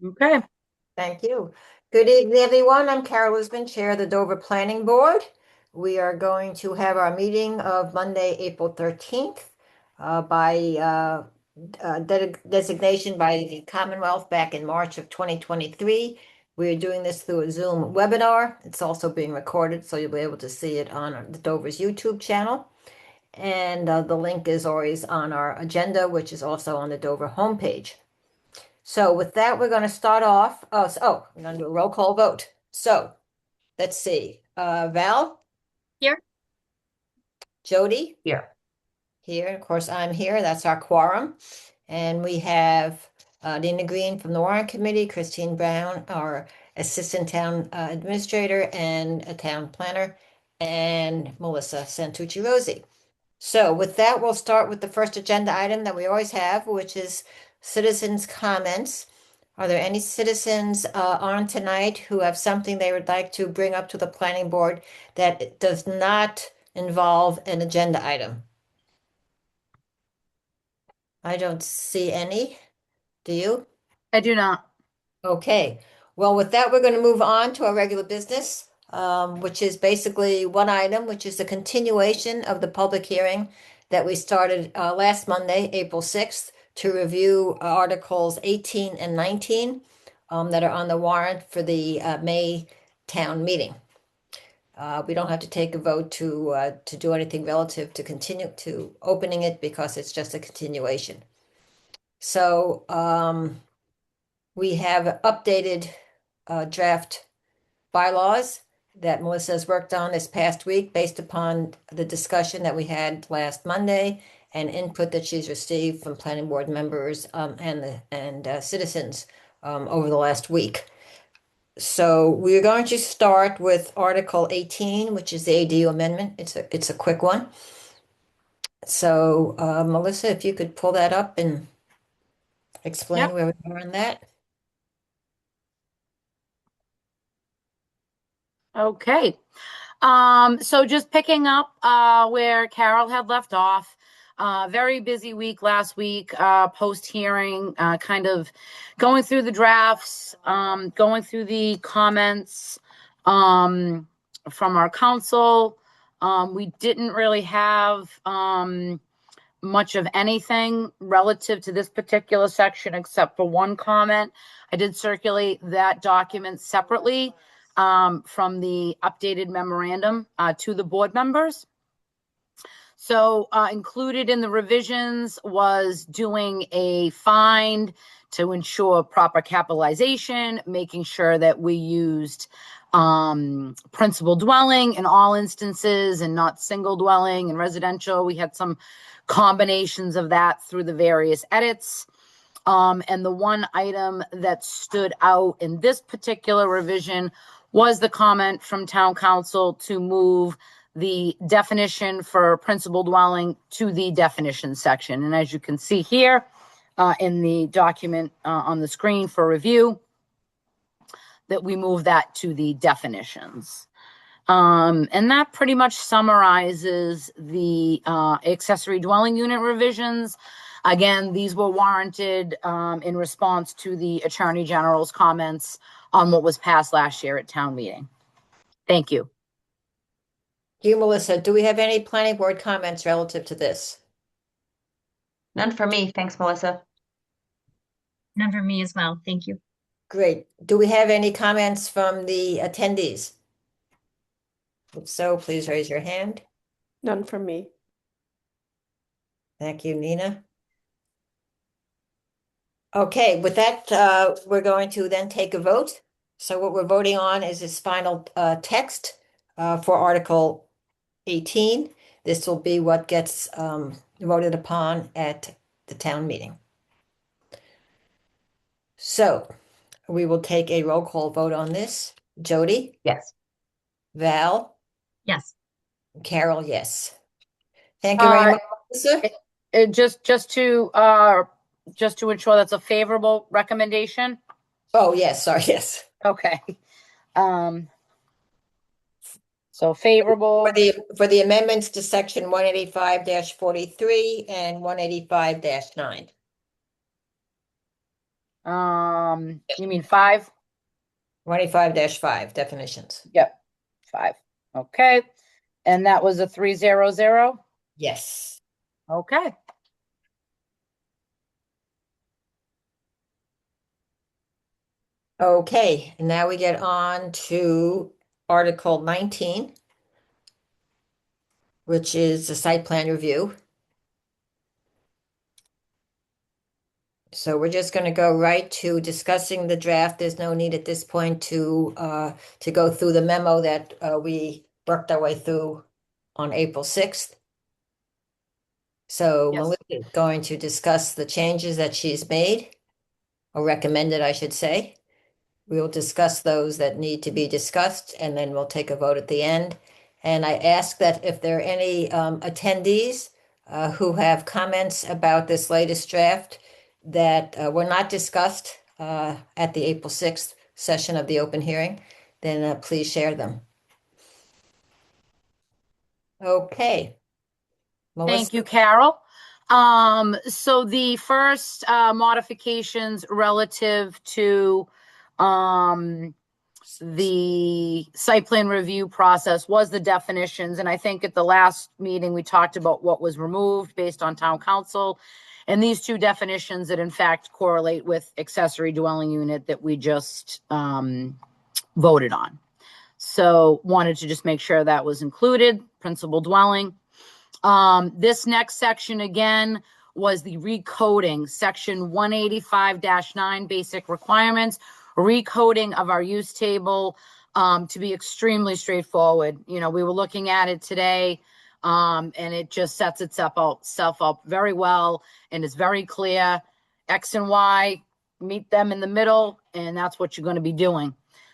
Okay. Thank you. Good evening, everyone. I'm Carol Lisbon, Chair of the Dover Planning Board. We are going to have our meeting of Monday, April 13th by designation by the Commonwealth back in March of 2023. We are doing this through a Zoom webinar. It's also being recorded, so you'll be able to see it on the Dover's YouTube channel. And the link is always on our agenda, which is also on the Dover homepage. So with that, we're going to start off. We're going to do a roll call vote. So let's see. Val, Here. Jody, Here. here. Of course, I'm here. That's our quorum. And we have Dina Green from the Warrant Committee, Christine Brown, our Assistant Town Administrator and a Town Planner, and Melissa Santucci Rosie. So with that, we'll start with the first agenda item that we always have, which is citizens' comments. Are there any citizens on tonight who have something they would like to bring up to the planning board that does not involve an agenda item? I don't see any. Do you? I do not. Okay. Well, with that, we're going to move on to our regular business, which is basically one item, which is a continuation of the public hearing that we started last Monday, April 6th, to review Articles 18 and 19 that are on the warrant for the May town meeting. We don't have to take a vote to do anything relative to continue to opening it because it's just a continuation. So we have updated draft bylaws that Melissa has worked on this past week based upon the discussion that we had last Monday and input that she's received from planning board members and citizens over the last week. So we're going to start with Article 18, which is the ADU amendment. It's a quick one. So Melissa, if you could pull that up and explain Yep. where we are on that. Okay. So just picking up where Carol had left off. Very busy week last week, post hearing, kind of going through the drafts, going through the comments from our council. We didn't really have much of anything relative to this particular section except for one comment. I did circulate that document separately from the updated memorandum to the board members. So included in the revisions was doing a find to ensure proper capitalization, making sure that we used principal dwelling in all instances and not single dwelling and residential. We had some combinations of that through the various edits. And the one item that stood out in this particular revision was the comment from town council to move the definition for principal dwelling to the definition section. And as you can see here in the document on the screen for review, that we move that to the definitions. And that pretty much summarizes the accessory dwelling unit revisions. Again, these were warranted in response to the Attorney General's comments on what was passed last year at town meeting. Thank you. You, Melissa, do we have any planning board comments relative to this? None for me. Thanks, Melissa. None for me as well. Thank you. Great. Do we have any comments from the attendees? If so, please raise your hand. None from me. Thank you, Nina. Okay, with that, we're going to then take a vote. So what we're voting on is this final text for Article 18. This will be what gets voted upon at the town meeting. So we will take a roll call vote on this. Jody? Yes. Val? Yes. Carol, yes. Thank you very much, Melissa. Just to ensure that's a favorable recommendation. Oh, yes, sorry, yes. Okay. So favorable. For the amendments to section 185-43 and 185-9. You mean 5? 25-5 definitions. Yep, 5. Okay. And that was a 300? Yes. Okay. Okay, and now we get on to Article 19, which is the site plan review. So we're just going to go right to discussing the draft. There's no need at this point to go through the memo that we worked our way through on April 6th. So Yes. Melissa is going to discuss the changes that she's made, or recommended, I should say. We will discuss those that need to be discussed, and then we'll take a vote at the end. And I ask that if there are any attendees who have comments about this latest draft that were not discussed at the April 6th session of the open hearing, then please share them. Okay. Thank you, Melissa? Carol. So the first modifications relative to the site plan review process was the definitions. And I think at the last meeting, we talked about what was removed based on town council. And these two definitions that in fact correlate with accessory dwelling unit that we just voted on. So wanted to just make sure that was included, principal dwelling. This next section again was the recoding, section 185-9, basic requirements, recoding of our use table to be extremely straightforward. You know, we were looking at it today, and it just sets itself up very well, and it's very clear. X and Y, meet them in the middle, and that's what you're going to be doing.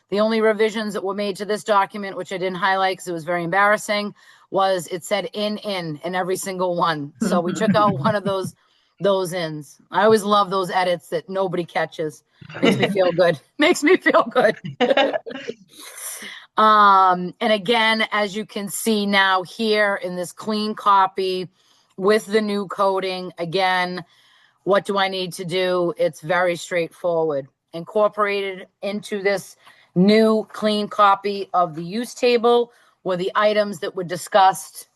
The only revisions that were made to this document, which I didn't highlight because it was very embarrassing, was it said in every single one. So we took out one of those ins. I always love those edits that nobody catches. Makes me feel good. Makes me feel good. And again, as you can see now here in this clean copy with the new coding, again, what do I need to do? It's very straightforward. Incorporated into this new clean copy of the use table were the items that were discussed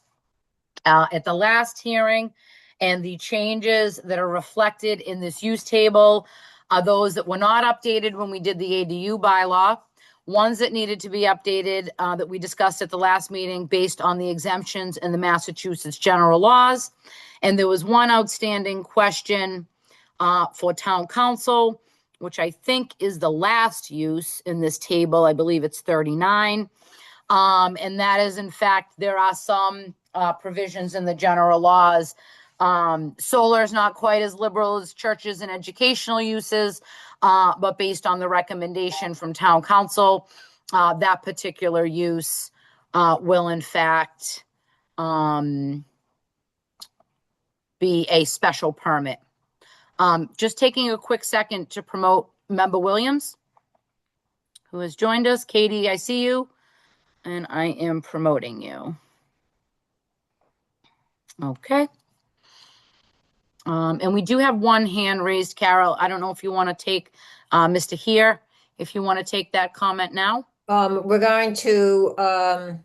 at the last hearing, and the changes that are reflected in this use table are those that were not updated when we did the ADU bylaw, ones that needed to be updated that we discussed at the last meeting based on the exemptions in the Massachusetts general laws. And there was one outstanding question for town council, which I think is the last use in this table. I believe it's 39. And that is, in fact, there are some provisions in the general laws. Solar is not quite as liberal as churches and educational uses, but based on the recommendation from town council, that particular use will, in fact, be a special permit. Just taking a quick second to promote Member Williams, who has joined us. Katie, I see you, and I am promoting you. Okay. And we do have one hand raised, Carol. I don't know if you want to take Mr. Here, if you want to take that comment now. We're going to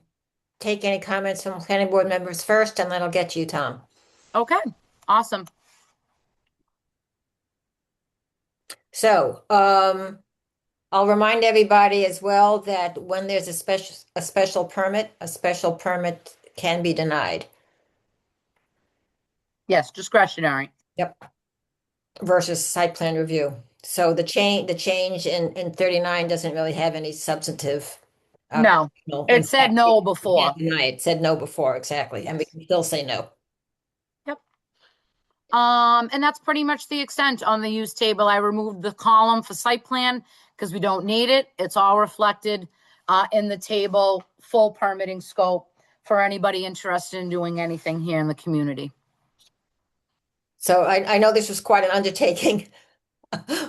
take any comments from planning board members first, and then I'll get to you, Tom. Okay, awesome. So, I'll remind everybody as well that when there's a special permit can be denied. Yes, discretionary. Yep. Versus site plan review. So the change in 39 doesn't really have any substantive. No, it said no before. It said no before, exactly. And we can still say no. Yep. And that's pretty much the extent on the use table. I removed the column for site plan because we don't need it. It's all reflected in the table, full permitting scope for anybody interested in doing anything here in the community. So I know this was quite an undertaking,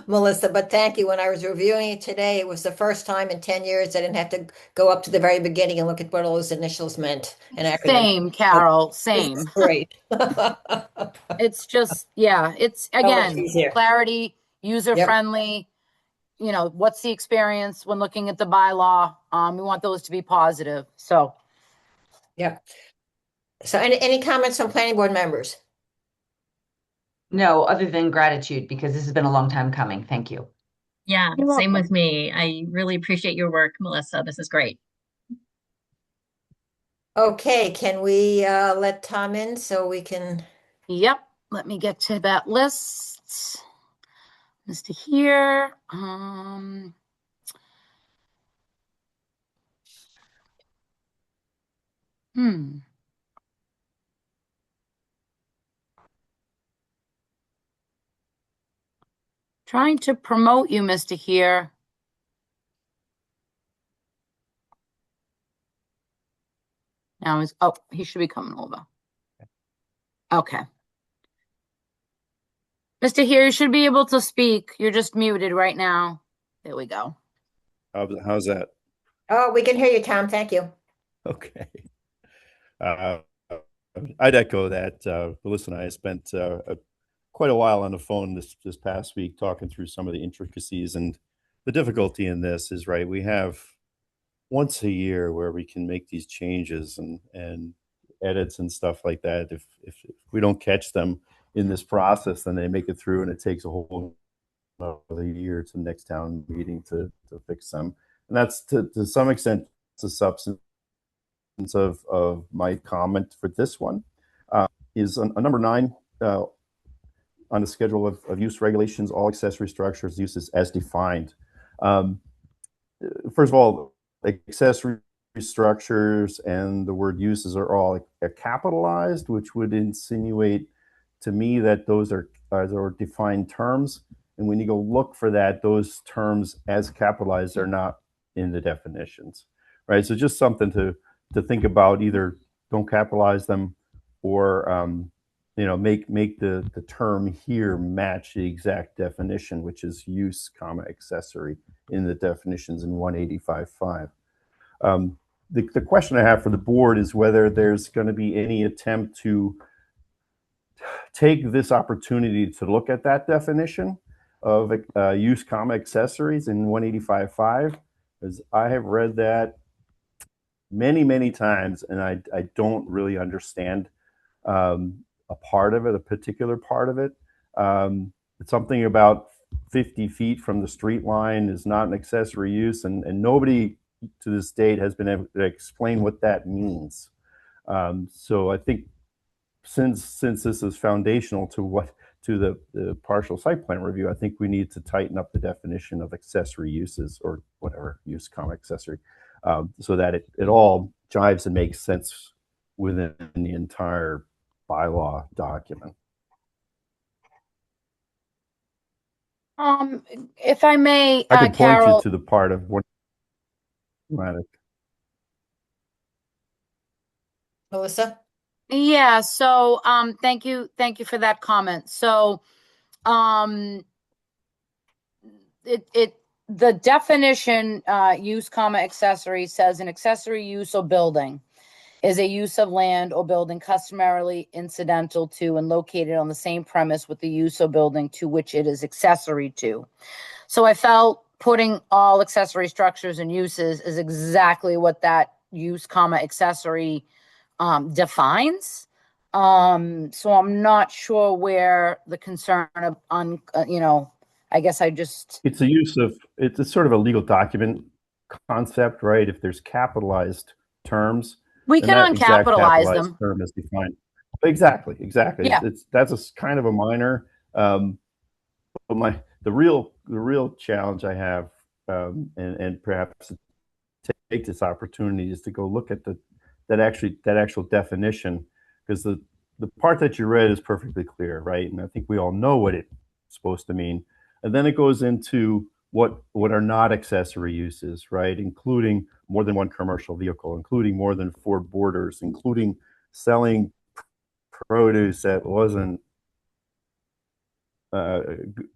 Melissa, but thank you. When I was reviewing it today, it was the first time in 10 years I didn't have to go up to the very beginning and look at what all those initials meant. Same, Carol, same. Great. It's just, yeah, it's, again, clarity, user-friendly. what's the experience when looking at the bylaw? We want those to be positive. So Yeah. So any comments from planning board members? No, other than gratitude, because this has been a long time coming. Thank you. Yeah, You're same welcome. with me. I really appreciate your work, Melissa. This is great. Okay, can we let Tom in so we can? Yep. Let me get to that list. Mr. Here. Hmm. Trying to promote you, Mr. Here. Now he should be coming over. Okay. Mr. Here, you should be able to speak. You're just muted right now. There we go. How's that? Oh, we can hear you, Tom. Thank you. Okay. I'd echo that. Melissa and I spent quite a while on the phone this past week talking through some of the intricacies, and the difficulty in this is, right, we have once a year where we can make these changes and edits and stuff like that. If we don't catch them in this process, then they make it through and it takes a whole another year to the next town meeting to fix them. And that's to some extent the substance of my comment for this one. Is on number 9 on the schedule of use regulations, all accessory structures uses as defined. First of all, accessory structures and the word uses are all capitalized, which would insinuate to me that those are defined terms. And when you go look for that, those terms as capitalized are not in the definitions, right? So just something to think about. Either don't capitalize them, or make the term here match the exact definition, which is use, accessory in the definitions in 185.5. The question I have for the board is whether there's going to be any attempt to take this opportunity to look at that definition of use, accessories in 185.5, because I have read that many times, and I don't really understand a part of it, a particular part of it. It's something about 50 feet from the street line is not an accessory use, and nobody to this date has been able to explain what that means. So I think since this is foundational to the partial site plan review, I think we need to tighten up the definition of accessory uses, or whatever, use, accessory, so that it all jives and makes sense within the entire bylaw document. If I may, I could point Carol. you to the part of what. Melissa? Yeah, so thank you for that comment. So the definition use, accessory says an accessory use or building is a use of land or building customarily incidental to and located on the same premise with the use or building to which it is accessory to. So I felt putting all accessory structures and uses is exactly what that use, accessory defines. So I'm not sure where the concern of I guess it's a use of, it's a sort of a legal document concept, right? If there's capitalized terms, we then can that exact uncapitalize capitalized them. term is defined. Exactly. Yeah. That's a kind of a minor. But the real challenge I have, and perhaps take this opportunity, is to go look at that actual definition, because the part that you read is perfectly clear, right? And I think we all know what it's supposed to mean. And then it goes into what are not accessory uses, right? Including more than one commercial vehicle, including more than 4 boarders, including selling produce that wasn't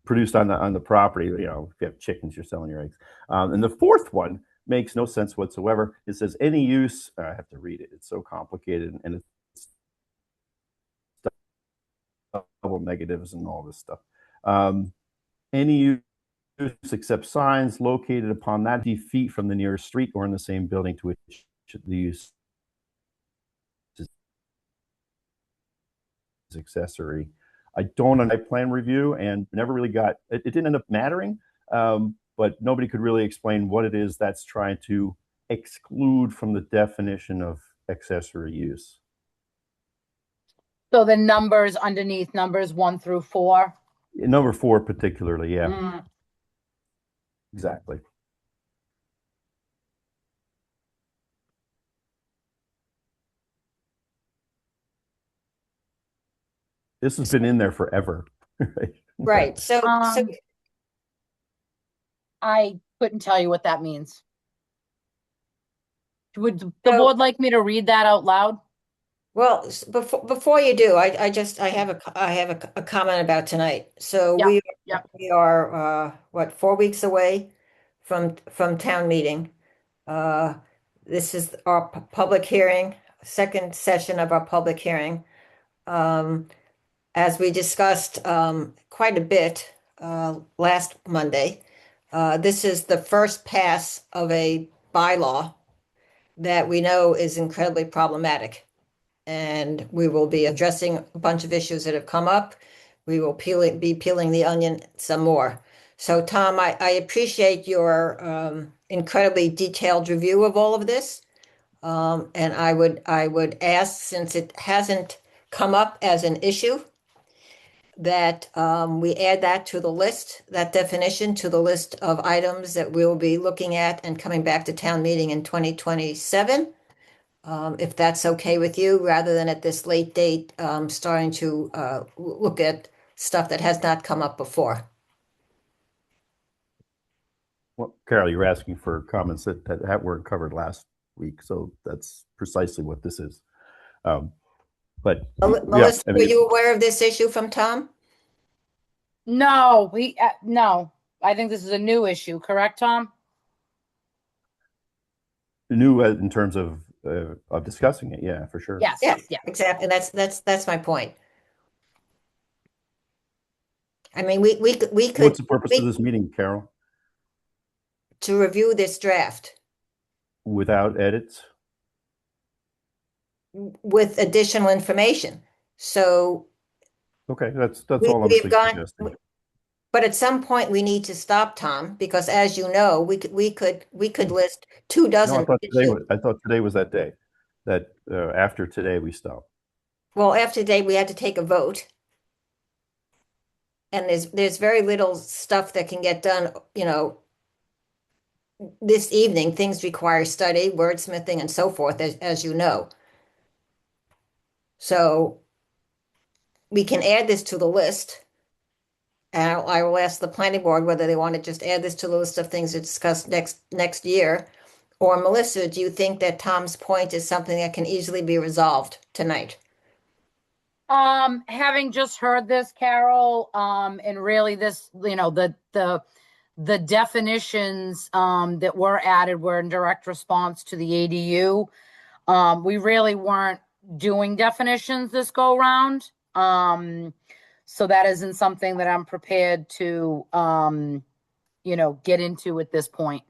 produced on the property. If you have chickens, you're selling your eggs. And the fourth one makes no sense whatsoever. It says any use. I have to read it. It's so complicated, and it's double negatives and all this stuff. Any except signs located upon that 50 feet from the nearest street or in the same building to which the use is accessory. I don't on site plan review and never really got it. It didn't end up mattering, but nobody could really explain what it is that's trying to exclude from the definition of accessory use. So the numbers underneath numbers 1 through 4. Number 4 particularly, yeah, Mm. exactly. This has been in there forever. Right. Right. So I couldn't tell you what that means. Would the So- board like me to read that out loud? well, before you do, I have a comment about tonight. So Yeah. we are what, 4 weeks away from town meeting. This is our public hearing, second session of our public hearing. As we discussed quite a bit last Monday, this is the first pass of a bylaw that we know is incredibly problematic. And we will be addressing a bunch of issues that have come up. We will be peeling the onion some more. So Tom, I appreciate your incredibly detailed review of all of this. And I would ask, since it hasn't come up as an issue, that we add that to the list, that definition to the list of items that we'll be looking at and coming back to town meeting in 2027. If that's okay with you, rather than at this late date, starting to look at stuff that has not come up before. Well, Carol, you're asking for comments that weren't covered last week, so that's precisely what this is. But Melissa, yeah, I were mean, you aware of this issue from Tom? No, no. I think this is a new issue, correct, Tom? new in terms of discussing it, yeah, for sure. Yes. Yeah, Yeah. exactly. That's my point. I mean, we could What's the purpose of this meeting, Carol? to review this draft Without edits? with additional information. So, Okay, that's We- all I'm we've gone- suggesting. but at some point we need to stop, Tom, because as you know, we could list 2 No, dozen issues. I thought today was that day. That after today we stop. Well, after today, we had to take a vote. And there's very little stuff that can get done, this evening. Things require study, wordsmithing, and so forth, as you know. So we can add this to the list. And I will ask the planning board whether they want to just add this to the list of things to discuss next year. Or Melissa, do you think that Tom's point is something that can easily be resolved tonight? Having just heard this, Carol, and really this, the definitions that were added were in direct response to the ADU. We really weren't doing definitions this go round. So that isn't something that I'm prepared to get into at this point.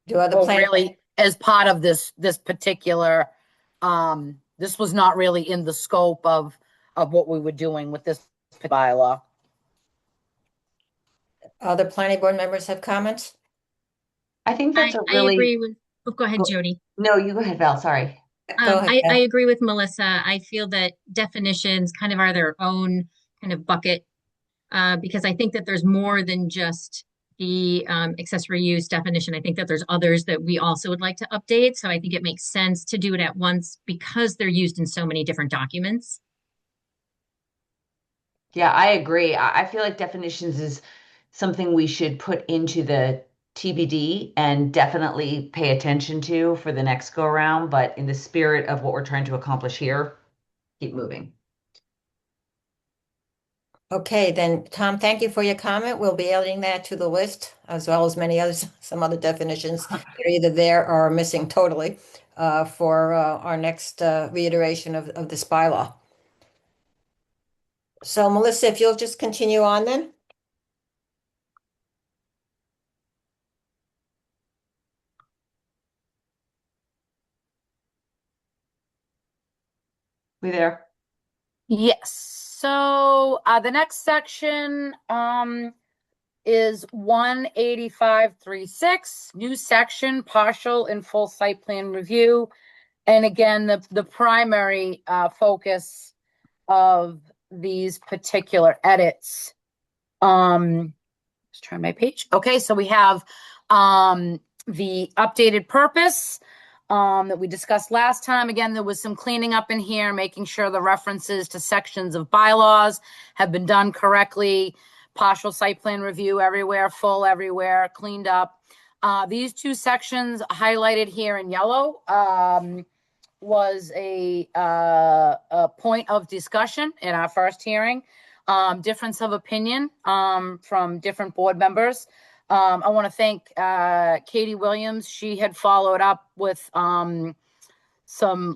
Do other Well, planning? really, as part of this particular, this was not really in the scope of what we were doing with this bylaw. Other planning board members have comments? I think that's a I really, agree with, oh, go ahead, Jody. no, you go ahead, Val, sorry. Go ahead. I agree with Melissa. I feel that definitions kind of are their own kind of bucket, because I think that there's more than just the accessory use definition. I think that there's others that we also would like to update. So I think it makes sense to do it at once because they're used in so many different documents. Yeah, I agree. I feel like definitions is something we should put into the TBD and definitely pay attention to for the next go around. But in the spirit of what we're trying to accomplish here, keep moving. Okay, then, Tom, thank you for your comment. We'll be adding that to the list, as well as many others, some other definitions that are either there or are missing totally for our next reiteration of this bylaw. So Melissa, if you'll just continue on then. We there? Yes. So the next section is 18536, new section, partial and full site plan review. And again, the primary focus of these particular edits. Let's try my page. Okay, so we have the updated purpose that we discussed last time. Again, there was some cleaning up in here, making sure the references to sections of bylaws have been done correctly. Partial site plan review everywhere, full everywhere, cleaned up. These two sections highlighted here in yellow was a point of discussion in our first hearing. Difference of opinion from different board members. I want to thank Katie Williams. She had followed up with some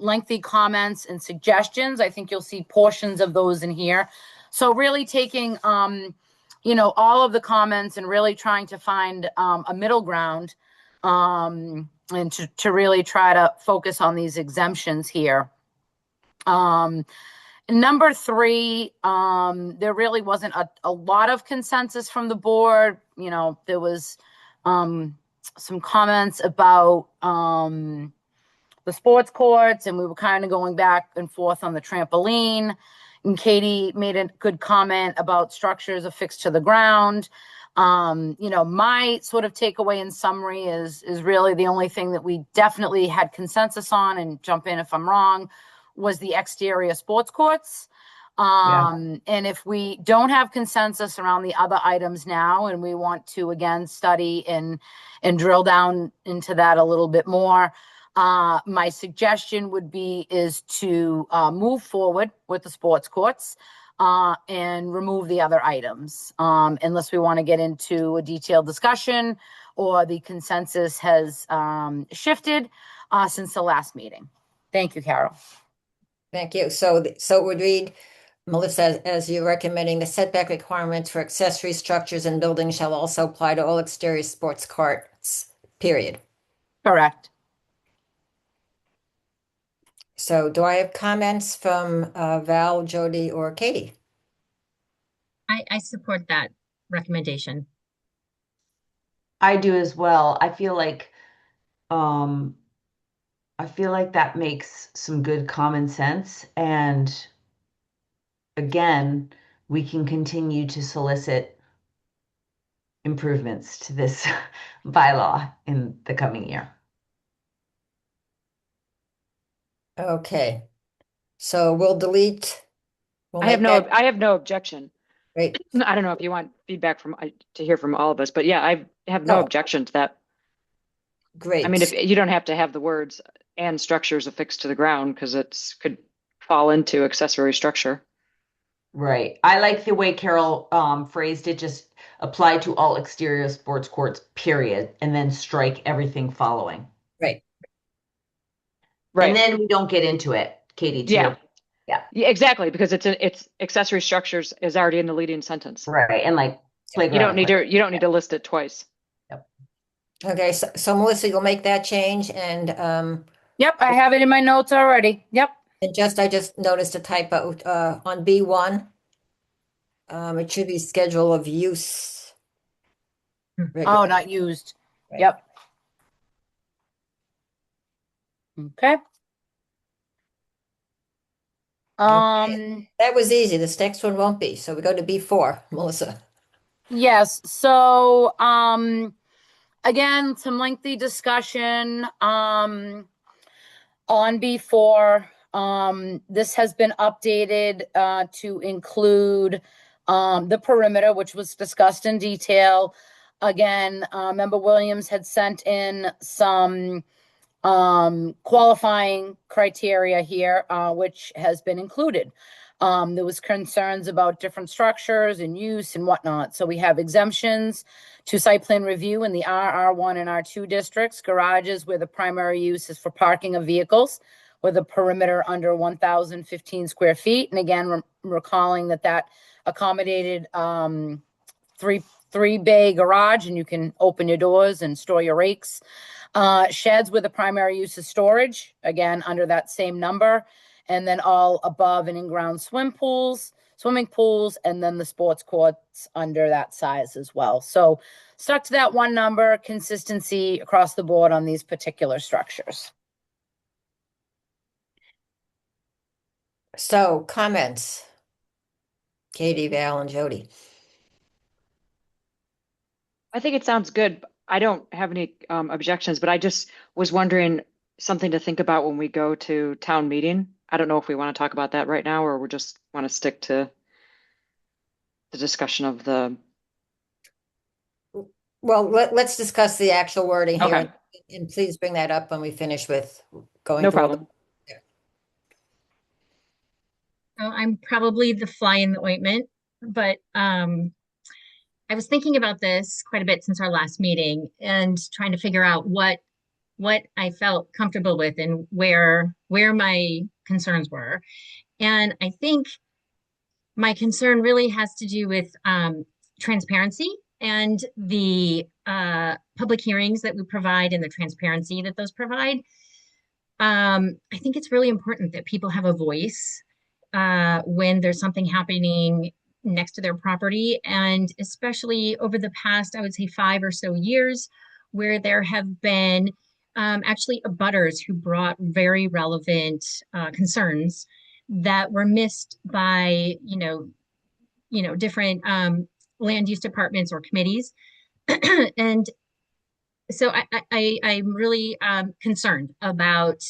lengthy comments and suggestions. I think you'll see portions of those in here. So really taking all of the comments and really trying to find a middle ground and to really try to focus on these exemptions here. Number 3, there really wasn't a lot of consensus from the board. There was some comments about the sports courts, and we were kind of going back and forth on the trampoline. And Katie made a good comment about structures affixed to the ground. My sort of takeaway in summary is really the only thing that we definitely had consensus on, and jump in if I'm wrong, was the exterior sports courts. And if we don't have consensus around the other items now, and we want to again study and drill down into that a little bit more, my suggestion would be to move forward with the sports courts and remove the other items, unless we want to get into a detailed discussion or the consensus has shifted since the last meeting. Thank you, Carol. Thank you. So it would read, Melissa, as you're recommending, the setback requirements for accessory structures and buildings shall also apply to all exterior sports courts, period. Correct. So do I have comments from Val, Jody, or Katie? I support that recommendation. I do as well. I feel like that makes some good common sense. And again, we can continue to solicit improvements to this bylaw in the coming year. Okay. So we'll delete. We'll I have make that- I have no objection. Great. I don't know if you want feedback to hear from all of us, but yeah, I have no No. objection to that. Great. I mean, if you don't have to have the words "and structures affixed to the ground" because could fall into accessory structure. Right. I like the way Carol phrased it, just apply to all exterior sports courts, period, and then strike everything following. Right. Right. And then we don't get into it, Katie, too. Yeah. Yeah. Yeah, exactly, because it's accessory structures is already in the leading sentence. Right. And like playground. You don't need to list it twice. Okay. So Melissa, you'll make that change, and Yep, I have it in my notes already. Yep. I just noticed a typo on B1. It should be schedule of use. Oh, not used. Right. Yep. Okay. That was easy. This next one won't be. So we go to B4, Melissa. Yes. So, again, some lengthy discussion, on B4. This has been updated, to include, the perimeter, which was discussed in detail. Again, Member Williams had sent in some, qualifying criteria here, which has been included. There was concerns about different structures and use and whatnot. So we have exemptions to site plan review in the RR1 and R2 districts, garages where the primary use is for parking of vehicles with a perimeter under 1,015 square feet. And again, recalling that accommodated three bay garage, and you can open your doors and store your rakes. Sheds where the primary use is storage, again, under that same number. and then all above and in-ground swimming pools, and then the sports courts under that size as well. So stuck to that one number, consistency across the board on these particular structures. So comments, Katie, Val, and Jody. I think it sounds good. I don't have any objections, but I just was wondering something to think about when we go to town meeting. I don't know if we want to talk about that right now, or we just want to stick to the discussion of the. Well, let's discuss the actual wording here, Okay. and please bring that up when we finish with going No through all the- problem. So I'm probably the fly in the ointment, but I was thinking about this quite a bit since our last meeting and trying to figure out what I felt comfortable with and where my concerns were. And I think my concern really has to do with transparency and the public hearings that we provide and the transparency that those provide. I think it's really important that people have a voice when there's something happening next to their property, and especially over the past, I would say 5 or so years, where there have been actually abutters who brought very relevant concerns that were missed by, different land use departments or committees. And so I'm really concerned about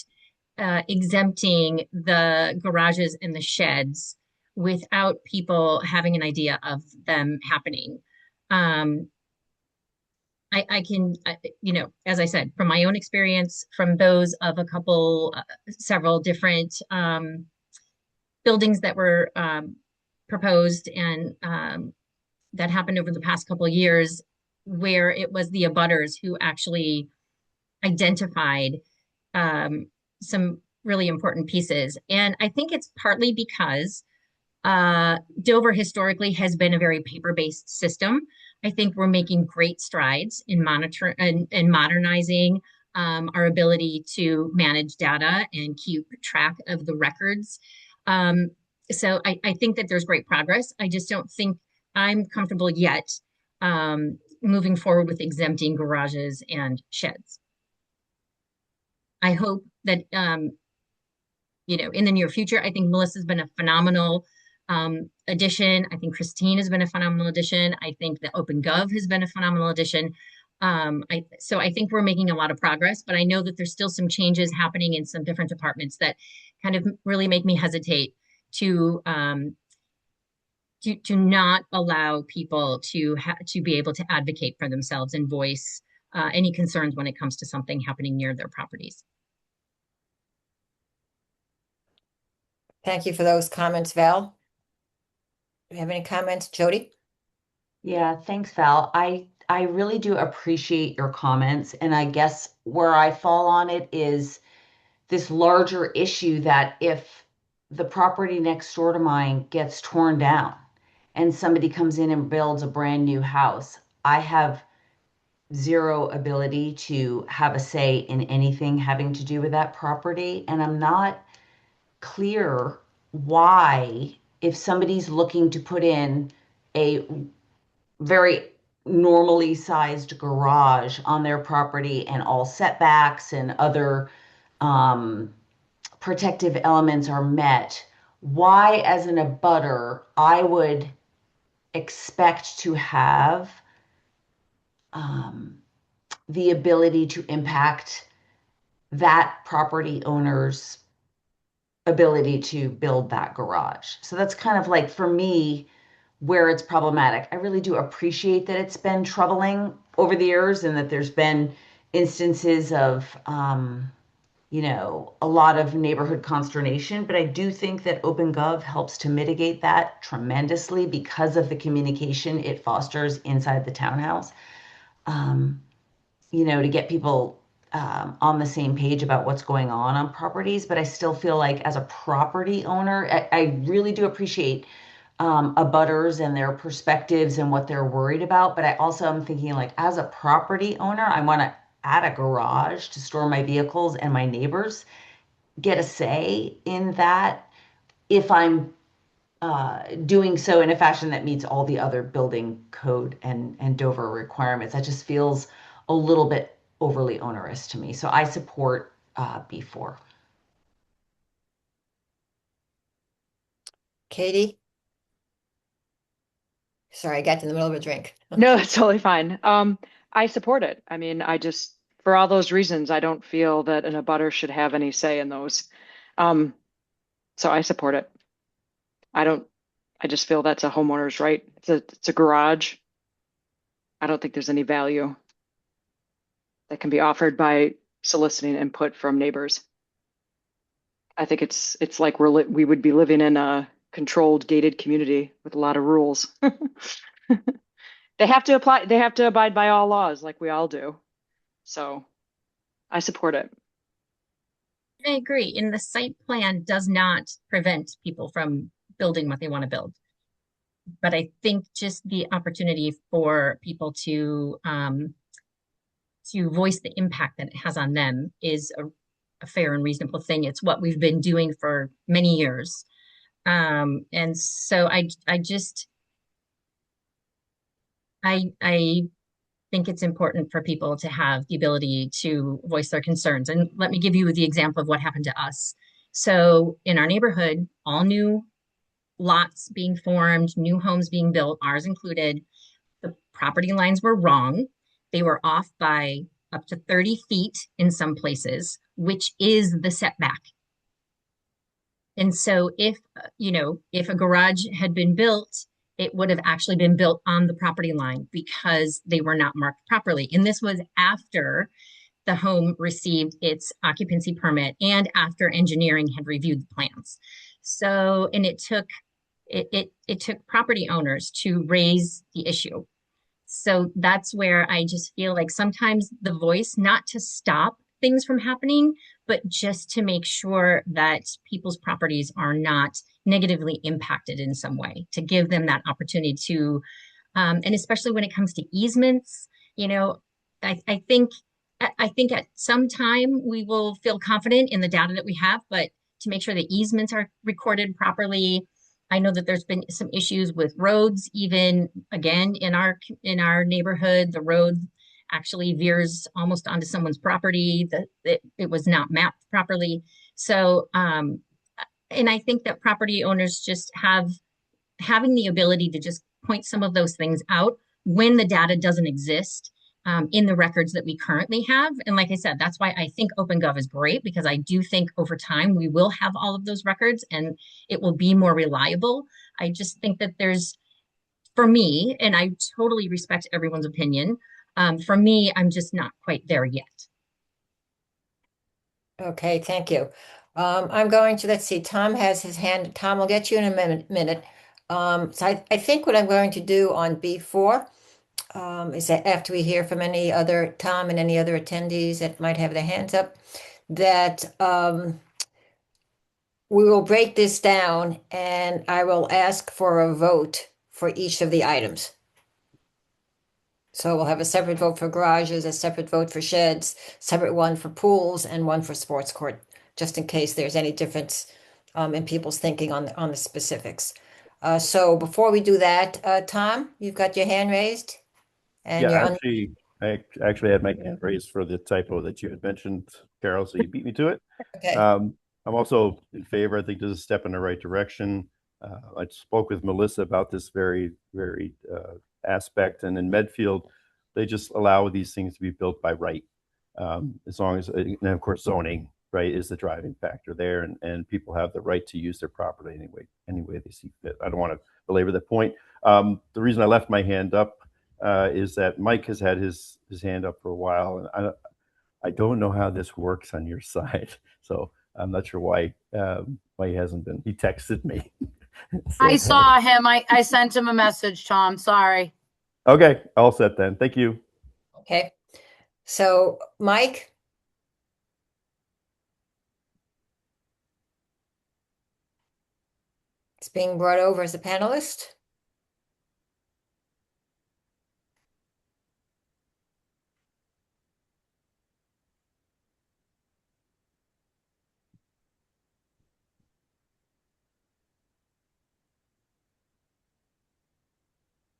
exempting the garages and the sheds without people having an idea of them happening. I can, as I said, from my own experience, from those of several different buildings that were proposed and that happened over the past couple of years, where it was the abutters who actually identified some really important pieces. And I think it's partly because Dover historically has been a very paper-based system. I think we're making great strides in modernizing our ability to manage data and keep track of the records. So I think that there's great progress. I just don't think I'm comfortable yet moving forward with exempting garages and sheds. I hope that, in the near future, I think Melissa's been a phenomenal addition. I think Christine has been a phenomenal addition. I think that OpenGov has been a phenomenal addition. So I think we're making a lot of progress, but I know that there's still some changes happening in some different departments that kind of really make me hesitate to not allow people to be able to advocate for themselves and voice any concerns when it comes to something happening near their properties. Thank you for those comments, Val. Do you have any comments, Jody? Yeah, thanks, Val. I really do appreciate your comments, and I guess where I fall on it is this larger issue that if the property next door to mine gets torn down and somebody comes in and builds a brand new house, I have zero ability to have a say in anything having to do with that property. And I'm not clear why, if somebody's looking to put in a very normally sized garage on their property and all setbacks and other protective elements are met, why, as an abutter, I would expect to have the ability to impact that property owner's ability to build that garage. So that's kind of like, for me, where it's problematic. I really do appreciate that it's been troubling over the years and that there's been instances of, a lot of neighborhood consternation, but I do think that OpenGov helps to mitigate that tremendously because of the communication it fosters inside the townhouse. To get people on the same page about what's going on properties. But I still feel like, as a property owner, I really do appreciate abutters and their perspectives and what they're worried about. But I also am thinking, like, as a property owner, I want to add a garage to store my vehicles and my neighbors. get a say in that if I'm doing so in a fashion that meets all the other building code and Dover requirements. That just feels a little bit overly onerous to me. So I support B4. Katie? Sorry, I got in the middle of a drink. No, it's totally fine. I support it. I mean, I just, for all those reasons, I don't feel that an abutter should have any say in those. Um, so I support it. I don't, I just feel that's a homeowner's right. It's a garage. I don't think there's any value that can be offered by soliciting input from neighbors. I think it's like we would be living in a controlled gated community with a lot of rules. They have to abide by all laws like we all do. So I support it. I agree. And the site plan does not prevent people from building what they want to build. But I think just the opportunity for people to voice the impact that it has on them is a fair and reasonable thing. It's what we've been doing for many years. And so I think it's important for people to have the ability to voice their concerns. And let me give you the example of what happened to us. So in our neighborhood, all new lots being formed, new homes being built, ours included, the property lines were wrong. They were off by up to 30 feet in some places, which is the setback. And so if a garage had been built, it would have actually been built on the property line because they were not marked properly. And this was after the home received its occupancy permit and after engineering had reviewed the plans. So, and it took property owners to raise the issue. So that's where I just feel like sometimes the voice, not to stop things from happening, but just to make sure that people's properties are not negatively impacted in some way, to give them that opportunity to, and especially when it comes to easements, you know, I think I think at some time we will feel confident in the data that we have, but to make sure the easements are recorded properly. I know that there's been some issues with roads, even again in our neighborhood, the road actually veers almost onto someone's property that it was not mapped properly. So, and I think that property owners just having the ability to just point some of those things out when the data doesn't exist in the records that we currently have. And like I said, that's why I think OpenGov is great, because I do think over time we will have all of those records and it will be more reliable. I just think that for me, and I totally respect everyone's opinion, for me, I'm just not quite there yet. Okay, thank you. I'm going to, let's see, Tom has his hand. Tom, I'll get you in a minute. So I think what I'm going to do on B4 is that after we hear from any other, Tom and any other attendees that might have their hands up, that we will break this down and I will ask for a vote for each of the items. So we'll have a separate vote for garages, a separate vote for sheds, separate one for pools, and one for sports court, just in case there's any difference in people's thinking on the specifics. So before we do that, Tom, you've got your hand raised, and Yeah, you're on. I actually had my hand raised for the typo that you had mentioned, Carol, so you beat me to it. Okay. I'm also in favor. I think this is a step in the right direction. I spoke with Melissa about this very aspect, and in Medfield, they just allow these things to be built by right, as long as, and of course, zoning, right, is the driving factor there, and people have the right to use their property anyway they see fit. I don't want to belabor the point. The reason I left my hand up is that Mike has had his hand up for a while, and I don't know how this works on your side, so I'm not sure why he hasn't been. He texted me. I saw him. I sent him a message, Tom. Sorry. Okay, all set then. Thank you. Okay. So Mike, it's being brought over as a panelist.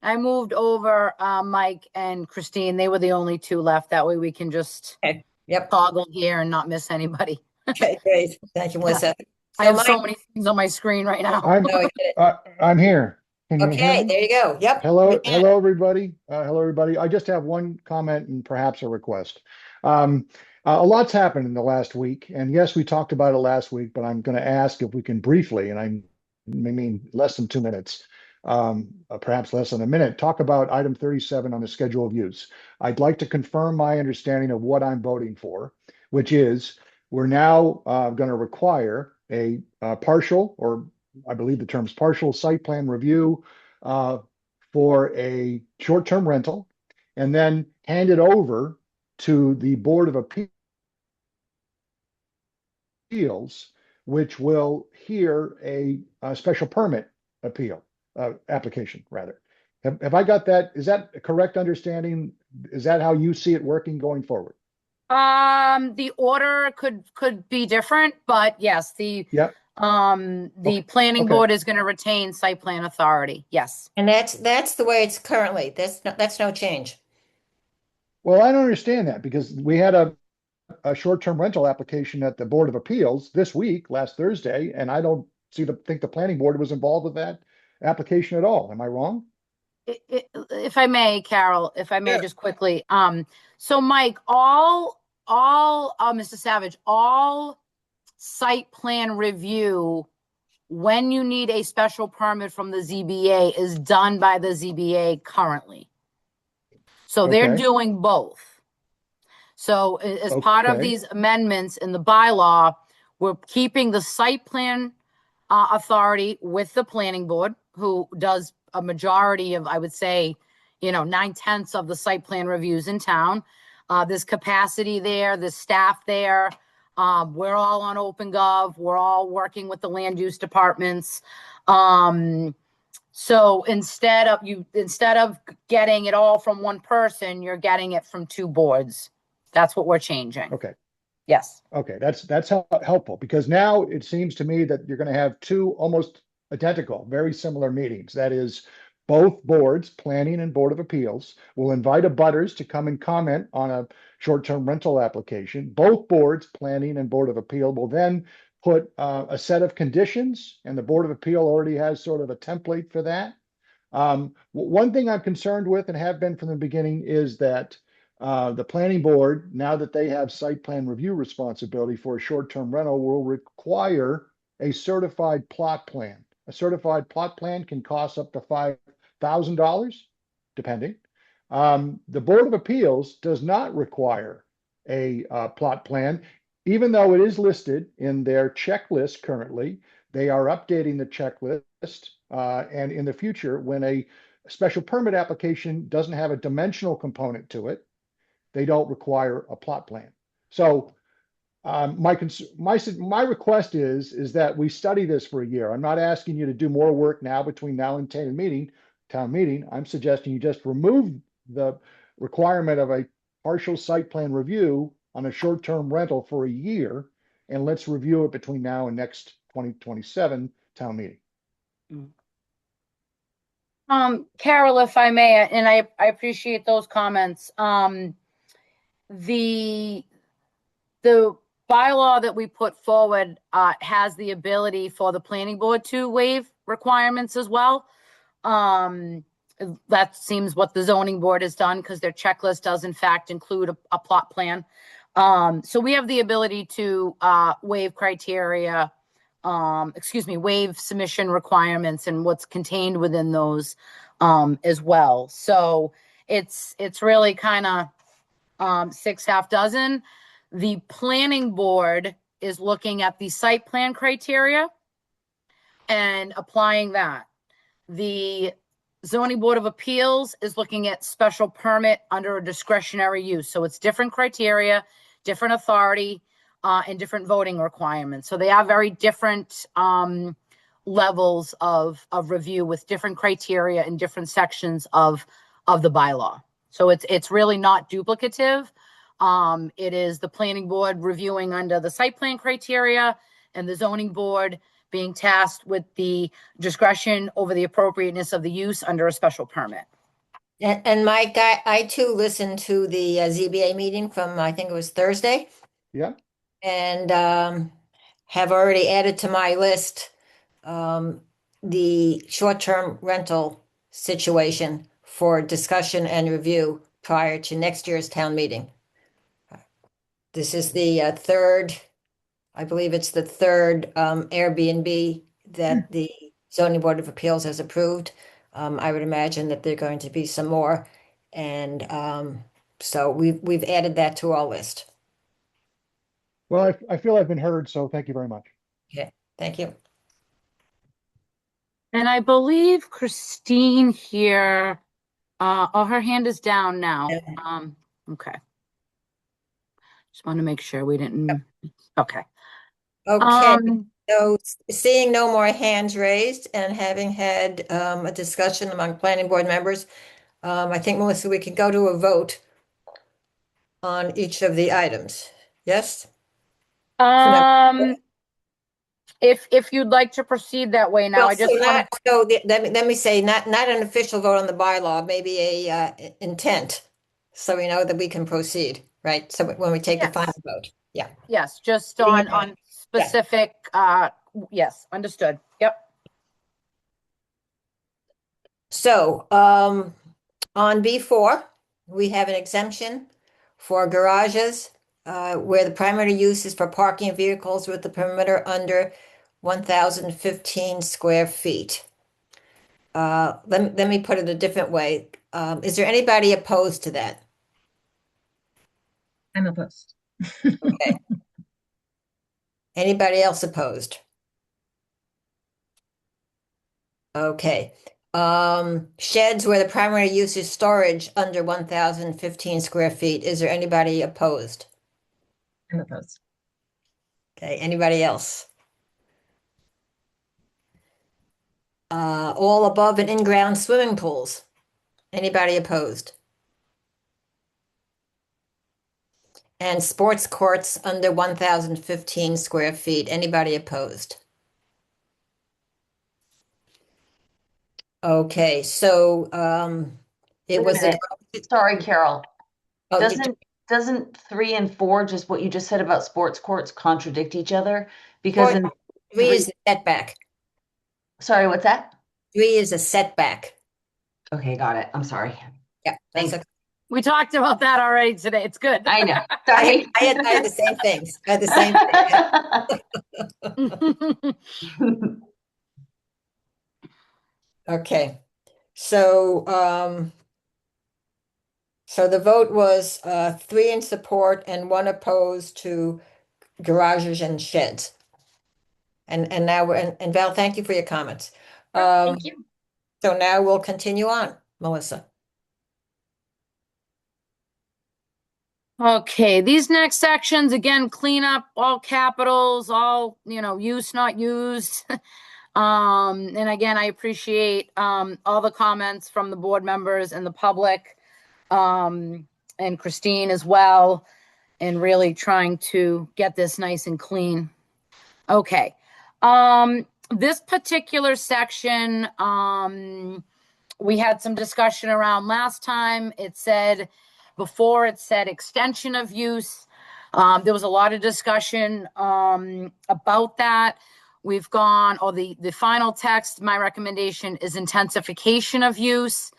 I moved over Mike and Christine. They were the only two left. That way we can just Okay. Yep. toggle here and not miss anybody. Okay, great. Thank you, Melissa. I So have so Mike, many things on my screen right now. I'm no, we get it. I'm here. Can you hear Okay, me? there you go. Yep. Hello, we can. hello, everybody. Hello, everybody. I just have one comment and perhaps a request. A lot's happened in the last week, and yes, we talked about it last week, but I'm going to ask if we can briefly, and I mean less than 2 minutes, perhaps less than a minute, talk about item 37 on the schedule of use. I'd like to confirm my understanding of what I'm voting for, which is we're now going to require a partial, or I believe the term's partial site plan review for a short-term rental, and then hand it over to the Board of Appeals, which will hear a special permit appeal, application rather. Have I got that? Is that a correct understanding? Is that how you see it working going forward? The order could be different, but yes, Yep. the planning Okay. board is going to retain site plan authority. Yes. And that's the way it's currently. That's no change. Well, I don't understand that because we had a short-term rental application at the Board of Appeals this week, last Thursday, and I don't think the planning board was involved with that application at all. Am I wrong? If I may, Carol, if I may Yeah. just quickly, so Mike, Mr. Savage, all site plan review, when you need a special permit from the ZBA, is done by the ZBA currently. So they're Okay. doing both. So as part of Okay. these amendments in the bylaw, we're keeping the site plan authority with the planning board, who does a majority of, I would say, 9/10 of the site plan reviews in town. There's capacity there, there's staff there. We're all on OpenGov. We're all working with the land use departments. So instead of getting it all from one person, you're getting it from two boards. That's what we're changing. Okay. Yes. Okay, that's helpful because now it seems to me that you're going to have two almost identical, very similar meetings. That is, both boards, Planning and Board of Appeals, will invite abutters to come and comment on a short-term rental application. Both boards, Planning and Board of Appeal, will then put a set of conditions, and the Board of Appeal already has sort of a template for that. One thing I'm concerned with and have been from the beginning is that the planning board, now that they have site plan review responsibility for a short-term rental, will require a certified plot plan. A certified plot plan can cost up to $5,000, depending. The Board of Appeals does not require a plot plan, even though it is listed in their checklist currently. They are updating the checklist, and in the future, when a special permit application doesn't have a dimensional component to it, they don't require a plot plan. So my request is that we study this for a year. I'm not asking you to do more work now between now and town meeting. I'm suggesting you just remove the requirement of a partial site plan review on a short-term rental for a year, and let's review it between now and next 2027 town meeting. Carol, if I may, and I appreciate those comments. The bylaw that we put forward has the ability for the planning board to waive requirements as well. That seems what the zoning board has done because their checklist does in fact include a plot plan. So we have the ability to waive criteria, waive submission requirements and what's contained within those as well. So it's really kind of six half dozen. The planning board is looking at the site plan criteria and applying that. The zoning board of appeals is looking at special permit under a discretionary use. So it's different criteria, different authority, and different voting requirements. So they are very different levels of review with different criteria in different sections of the bylaw. So it's really not duplicative. It is the planning board reviewing under the site plan criteria and the zoning board being tasked with the discretion over the appropriateness of the use under a special permit. And Mike, I too listened to the ZBA meeting from, I think it was Thursday, Yeah, and have already added to my list the short-term rental situation for discussion and review prior to next year's town meeting. This is the third, I believe it's the third Airbnb that the Zoning Board of Appeals has approved. I would imagine that there are going to be some more, and so we've added that to our list. well, I feel I've been heard, so thank you very much. Okay, thank you. And I believe Christine here, oh, her hand is down now. Yeah. Okay. Just want to make sure we didn't, okay. Okay, Um, so seeing no more hands raised and having had a discussion among planning board members, I think, Melissa, we can go to a vote on each of the items. Yes? if you'd like to proceed that way now, Well, I just so want to, let me say, not an official vote on the bylaw, maybe a intent, so we know that we can proceed, right? So when we take the Yes. final vote, yeah. yes, just Getting on, it right. on specific, yes, understood. Yep. So, on B4, we have an exemption for garages where the primary use is for parking vehicles with the perimeter under 1,015 square feet. Let me put it a different way. Is there anybody opposed to that? I'm opposed. Okay. Anybody else opposed? Okay. Sheds where the primary use is storage under 1,015 square feet. Is there anybody opposed? I'm opposed. Okay, anybody else? All above and in-ground swimming pools. Anybody opposed? And sports courts under 1,015 square feet. Anybody opposed? Okay, so it Wait a was minute. Sorry, Carol. oh, Doesn't 3 and 4, just what you just said about sports courts, contradict each other? Because in three is a setback. sorry, what's that? 3 is a setback. Okay, got it. I'm sorry. Yeah, that's Thanks. okay. We talked about that already today. It's good. I know. I Sorry. had the same things. I had the same thing. Okay, so so the vote was 3 in support and 1 opposed to garages and sheds. And now we're and Val, thank you for your comments. Thank you. So now we'll continue on, Melissa. Okay, these next sections, again, clean up all capitals, all, use not used. And again, I appreciate all the comments from the board members and the public, and Christine as well, and really trying to get this nice and clean. Okay. This particular section, we had some discussion around last time. Before it said extension of use. There was a lot of discussion about that. We've gone, or the final text, my recommendation is intensification of use,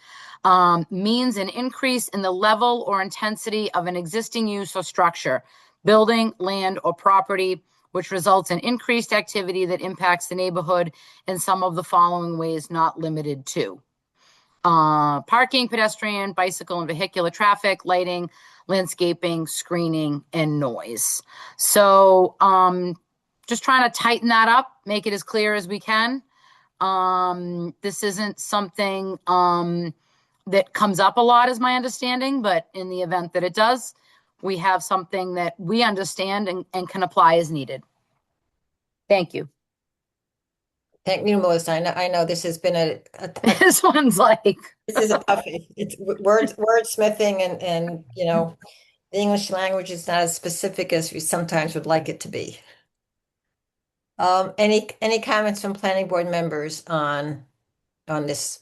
means an increase in the level or intensity of an existing use or structure, building, land, or property, which results in increased activity that impacts the neighborhood in some of the following ways, not limited to. Parking, pedestrian, bicycle, and vehicular traffic, lighting, landscaping, screening, and noise. So just trying to tighten that up, make it as clear as we can. This isn't something that comes up a lot, is my understanding, but in the event that it does, we have something that we understand and can apply as needed. Thank you. Thank you, Melissa. I know this has been a This one's like, this is a toughie. It's wordsmithing and the English language is not as specific as we sometimes would like it to be. Any comments from planning board members on this?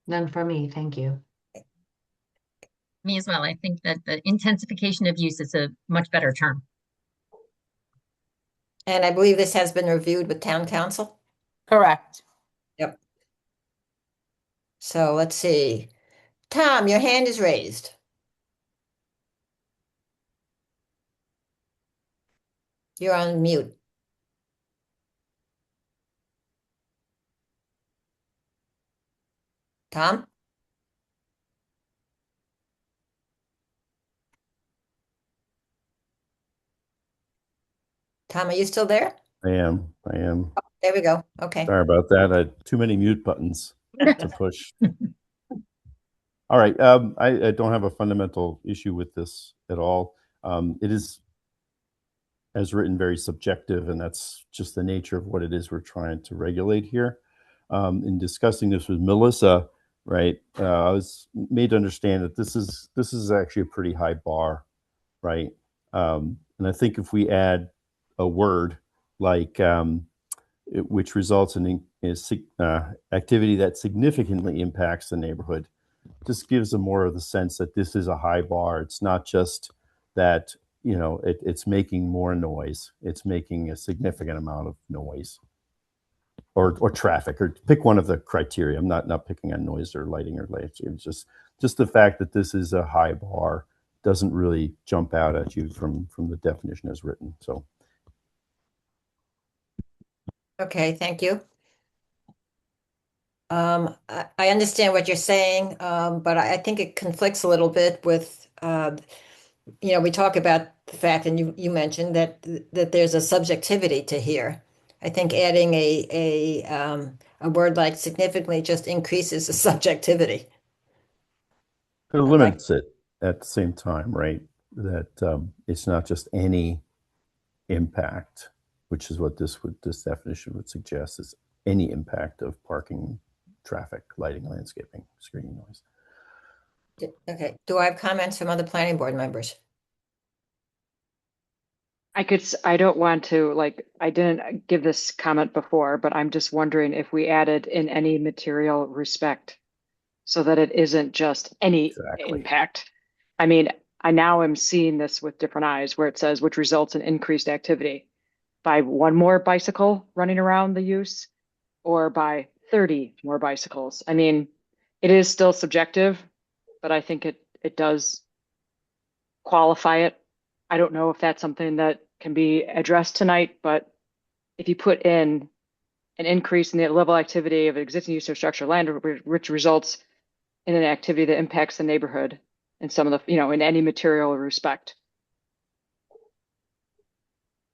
None for me, thank you. Me as well. I think that the intensification of use is a much better term. And I believe this has been reviewed with town council. Correct. Yep. So let's see. Tom, your hand is raised. You're on mute. Tom? Tom, are you still there? I am. There we go. Okay. Sorry about that. I had too many mute buttons to push. All right. I don't have a fundamental issue with this at all. It is, as written, very subjective, and that's just the nature of what it is we're trying to regulate here. In discussing this with Melissa, right, I was made to understand that this is actually a pretty high bar, right? And I think if we add a word like which results in activity that significantly impacts the neighborhood, just gives them more of the sense that this is a high bar. It's not just that, you know, it's making more noise. It's making a significant amount of noise or traffic, or pick one of the criteria. I'm not picking on noise or lighting or lights. It's just the fact that this is a high bar doesn't really jump out at you from the definition as written. So. Okay, thank you. I understand what you're saying, but I think it conflicts a little bit with, you know, we talk about the fact, and you mentioned that there's a subjectivity to here. I think adding a word like significantly just increases the subjectivity. It limits it at the same time, right? That it's not just any impact, which is what this definition would suggest, is any impact of parking, traffic, lighting, landscaping, screening, noise. Okay. Do I have comments from other planning board members? I don't want to, like, I didn't give this comment before, but I'm just wondering if we added in any material respect so that it isn't just any Exactly. impact. I mean, I now am seeing this with different eyes where it says which results in increased activity by one more bicycle running around the use or by 30 more bicycles. I mean, it is still subjective, but I think it does qualify it. I don't know if that's something that can be addressed tonight, but if you put in an increase in the level activity of existing use of structure land, which results in an activity that impacts the neighborhood in some of the, you know, in any material respect.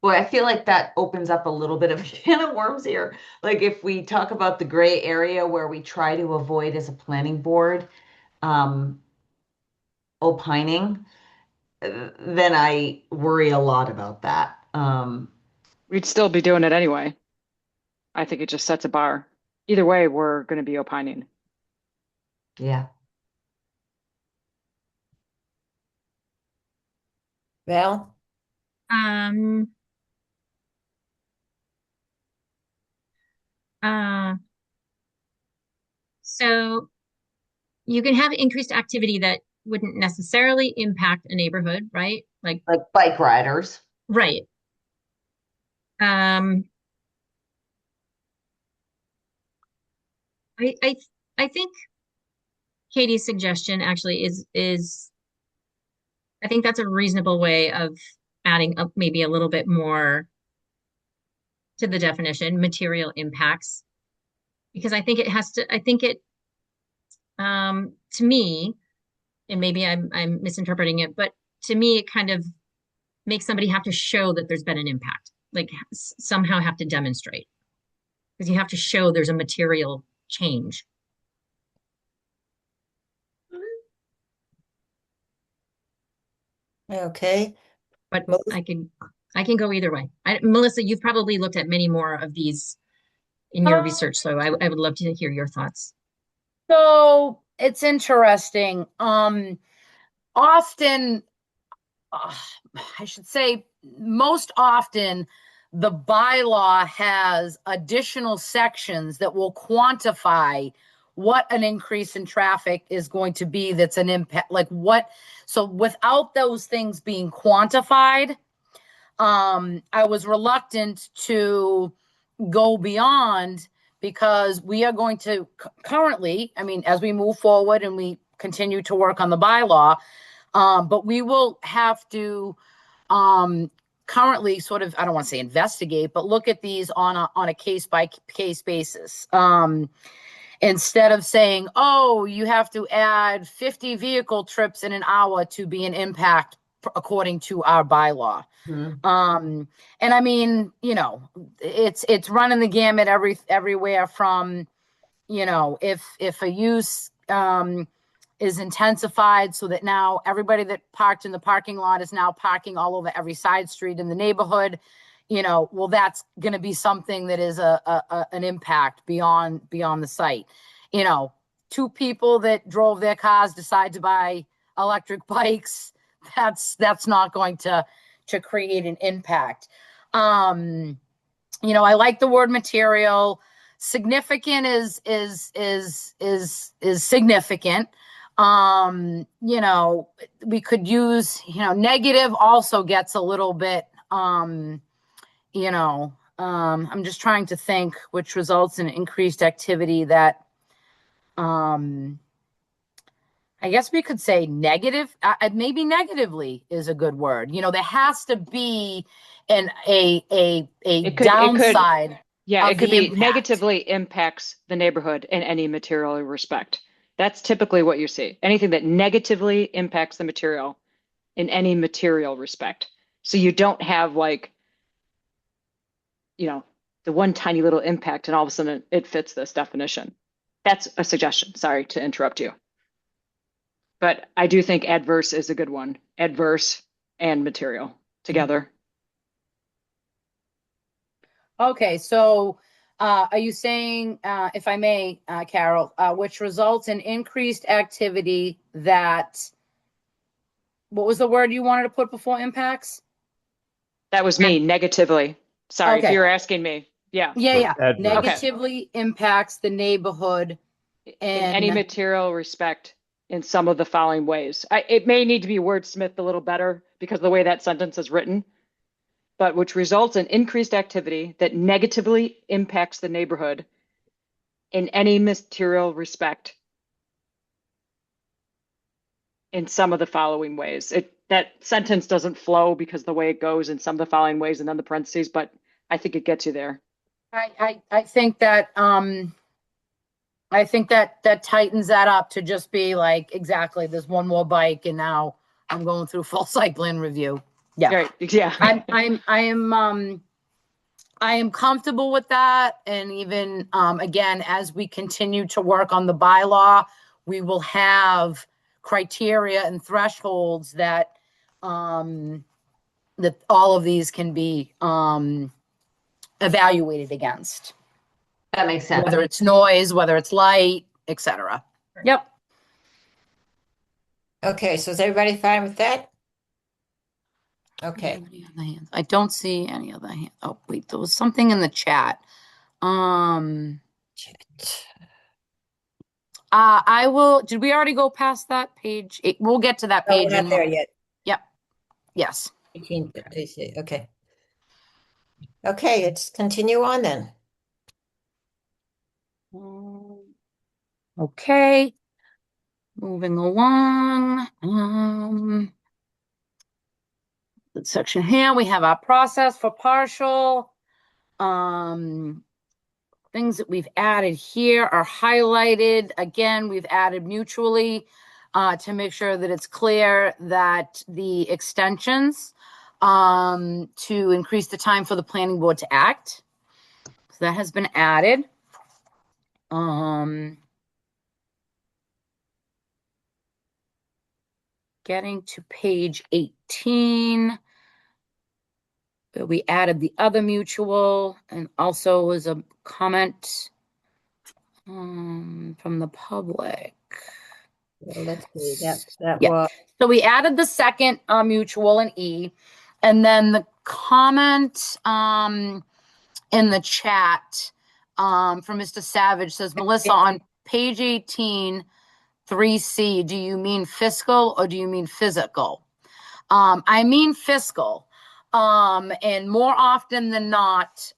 Well, I feel like that opens up a little bit of a can of worms here. Like if we talk about the gray area where we try to avoid as a planning board, opining, then I worry a lot about that. We'd still be doing it anyway. I think it just sets a bar. Either way, we're going to be opining. Yeah. Val? So you can have increased activity that wouldn't necessarily impact a neighborhood, right? Like bike riders. Right. I think Katie's suggestion actually is I think that's a reasonable way of adding up maybe a little bit more to the definition, material impacts, because I think to me, and maybe I'm misinterpreting it, but to me it kind of makes somebody have to show that there's been an impact, like somehow have to demonstrate, because you have to show there's a material change. Okay. But I can go either way. Melissa, you've probably looked at many more of these in your research, so I would love to hear your thoughts. So it's interesting. Often, I should say most often, the bylaw has additional sections that will quantify what an increase in traffic is going to be that's an impact, like what. So without those things being quantified, I was reluctant to go beyond, because we are going to currently, I mean, as we move forward and we continue to work on the bylaw, but we will have to currently sort of, I don't want to say investigate, but look at these on a case by case basis. Instead of saying, oh, you have to add 50 vehicle trips in an hour to be an impact according to our bylaw. And I mean, you know, it's running the gamut everywhere from, you know, if a use is intensified so that now everybody that parked in the parking lot is now parking all over every side street in the neighborhood, you know, well, that's going to be something that is an impact beyond the site. You know, 2 people that drove their cars decide to buy electric bikes. That's not going to create an impact. You know, I like the word material. Significant is significant. You know, we could use, you know, negative also gets a little bit, you know, I'm just trying to think, which results in increased activity that, I guess we could say negative, maybe negatively is a good word. You know, there has to be a downside. Yeah, of it could the be impact. negatively impacts the neighborhood in any material respect. That's typically what you see. Anything that negatively impacts the material in any material respect. So you don't have like, you know, the one tiny little impact and all of a sudden it fits this definition. That's a suggestion. Sorry to interrupt you. But I do think adverse is a good one. Adverse and material together. Okay, so are you saying, if I may, Carol, which results in increased activity that, what was the word you wanted to put before impacts? That was me, negatively. Sorry, if Okay. you're asking me. Yeah. Yeah. Adverse. Negatively impacts the neighborhood In and any material respect in some of the following ways. It may need to be wordsmithed a little better because of the way that sentence is written, but which results in increased activity that negatively impacts the neighborhood in any material respect in some of the following ways. That sentence doesn't flow because the way it goes in some of the following ways and then the parentheses, but I think it gets you there. I think that that tightens that up to just be like, exactly, there's one more bike and now I'm going through full site plan review. Yeah. Right. Yeah. I am comfortable with that. And even, again, as we continue to work on the bylaw, we will have criteria and thresholds that that all of these can be evaluated against. That makes sense. Whether it's noise, whether it's light, etc. Yep. Okay, so is everybody fine with that? Okay. Any other hands? I don't see any other hand. Oh, wait, there was something in the chat. I will. Did we already go past that page? We'll get to that Oh, page. we're not there yet. Yep. Yes. 18, okay. Okay, let's continue on then. Okay. Moving along. The section here, we have our process for partial. Things that we've added here are highlighted. Again, we've added mutually to make sure that it's clear that the extensions to increase the time for the planning board to act. So that has been added. Getting to page 18. We added the other mutual, and also was a comment from the public. Well, let's see, that Yeah. was, So we added the second mutual in E, and then the comment in the chat from Mr. Savage. Says, Melissa, on page 18, 3C, do you mean fiscal or do you mean physical? I mean fiscal. And more often than not,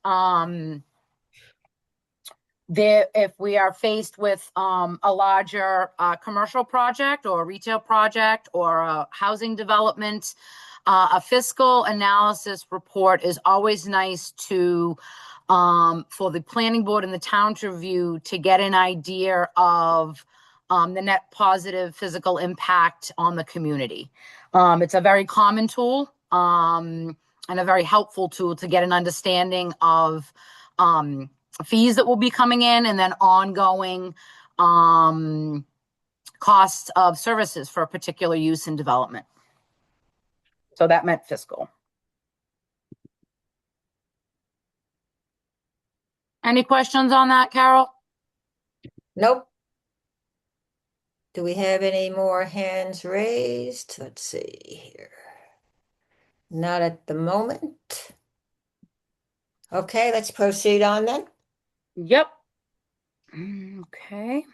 if we are faced with a larger commercial project or a retail project or a housing development, a fiscal analysis report is always nice to for the planning board and the town to review to get an idea of the net positive physical impact on the community. It's a very common tool and a very helpful tool to get an understanding of fees that will be coming in and then ongoing costs of services for a particular use and development. So that meant fiscal. Any questions on that, Carol? Nope. Do we have any more hands raised? Let's see here. Not at the moment. Okay, let's proceed on then. Yep. Okay.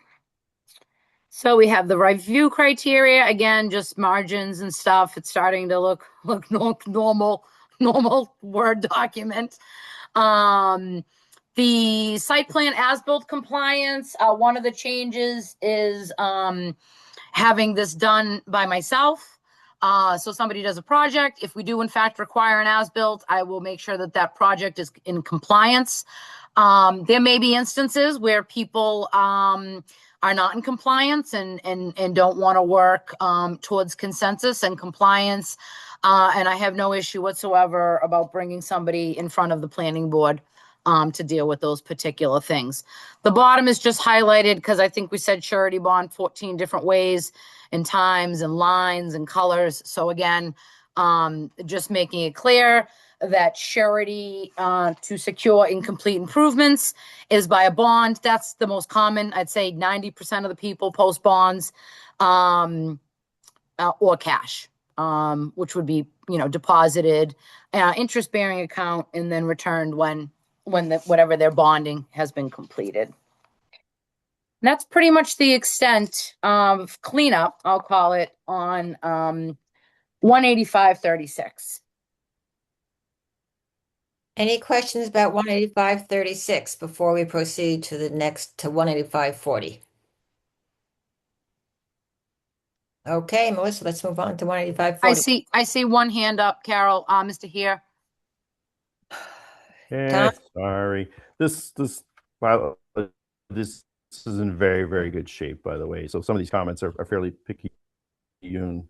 So we have the review criteria, again, just margins and stuff. It's starting to look normal Word document. The site plan as-built compliance, one of the changes is having this done by myself. So somebody does a project. If we do in fact require an as-built, I will make sure that that project is in compliance. There may be instances where people are not in compliance and don't want to work towards consensus and compliance. And I have no issue whatsoever about bringing somebody in front of the planning board to deal with those particular things. The bottom is just highlighted because I think we said surety bond 14 different ways and times and lines and colors. So again, just making it clear that surety to secure incomplete improvements is by a bond. That's the most common. I'd say 90% of the people post bonds or cash, which would be, deposited interest-bearing account and then returned when whatever their bonding has been completed. And that's pretty much the extent of cleanup, I'll call it, on 185-36. Any questions about 185-36 before we proceed to the next to 185-40? Okay, Melissa, let's move on to 185-40. I see one hand up, Carol. Mr. Here. Yeah, sorry. This is in very, very good shape, by the way. So some of these comments are fairly picayune,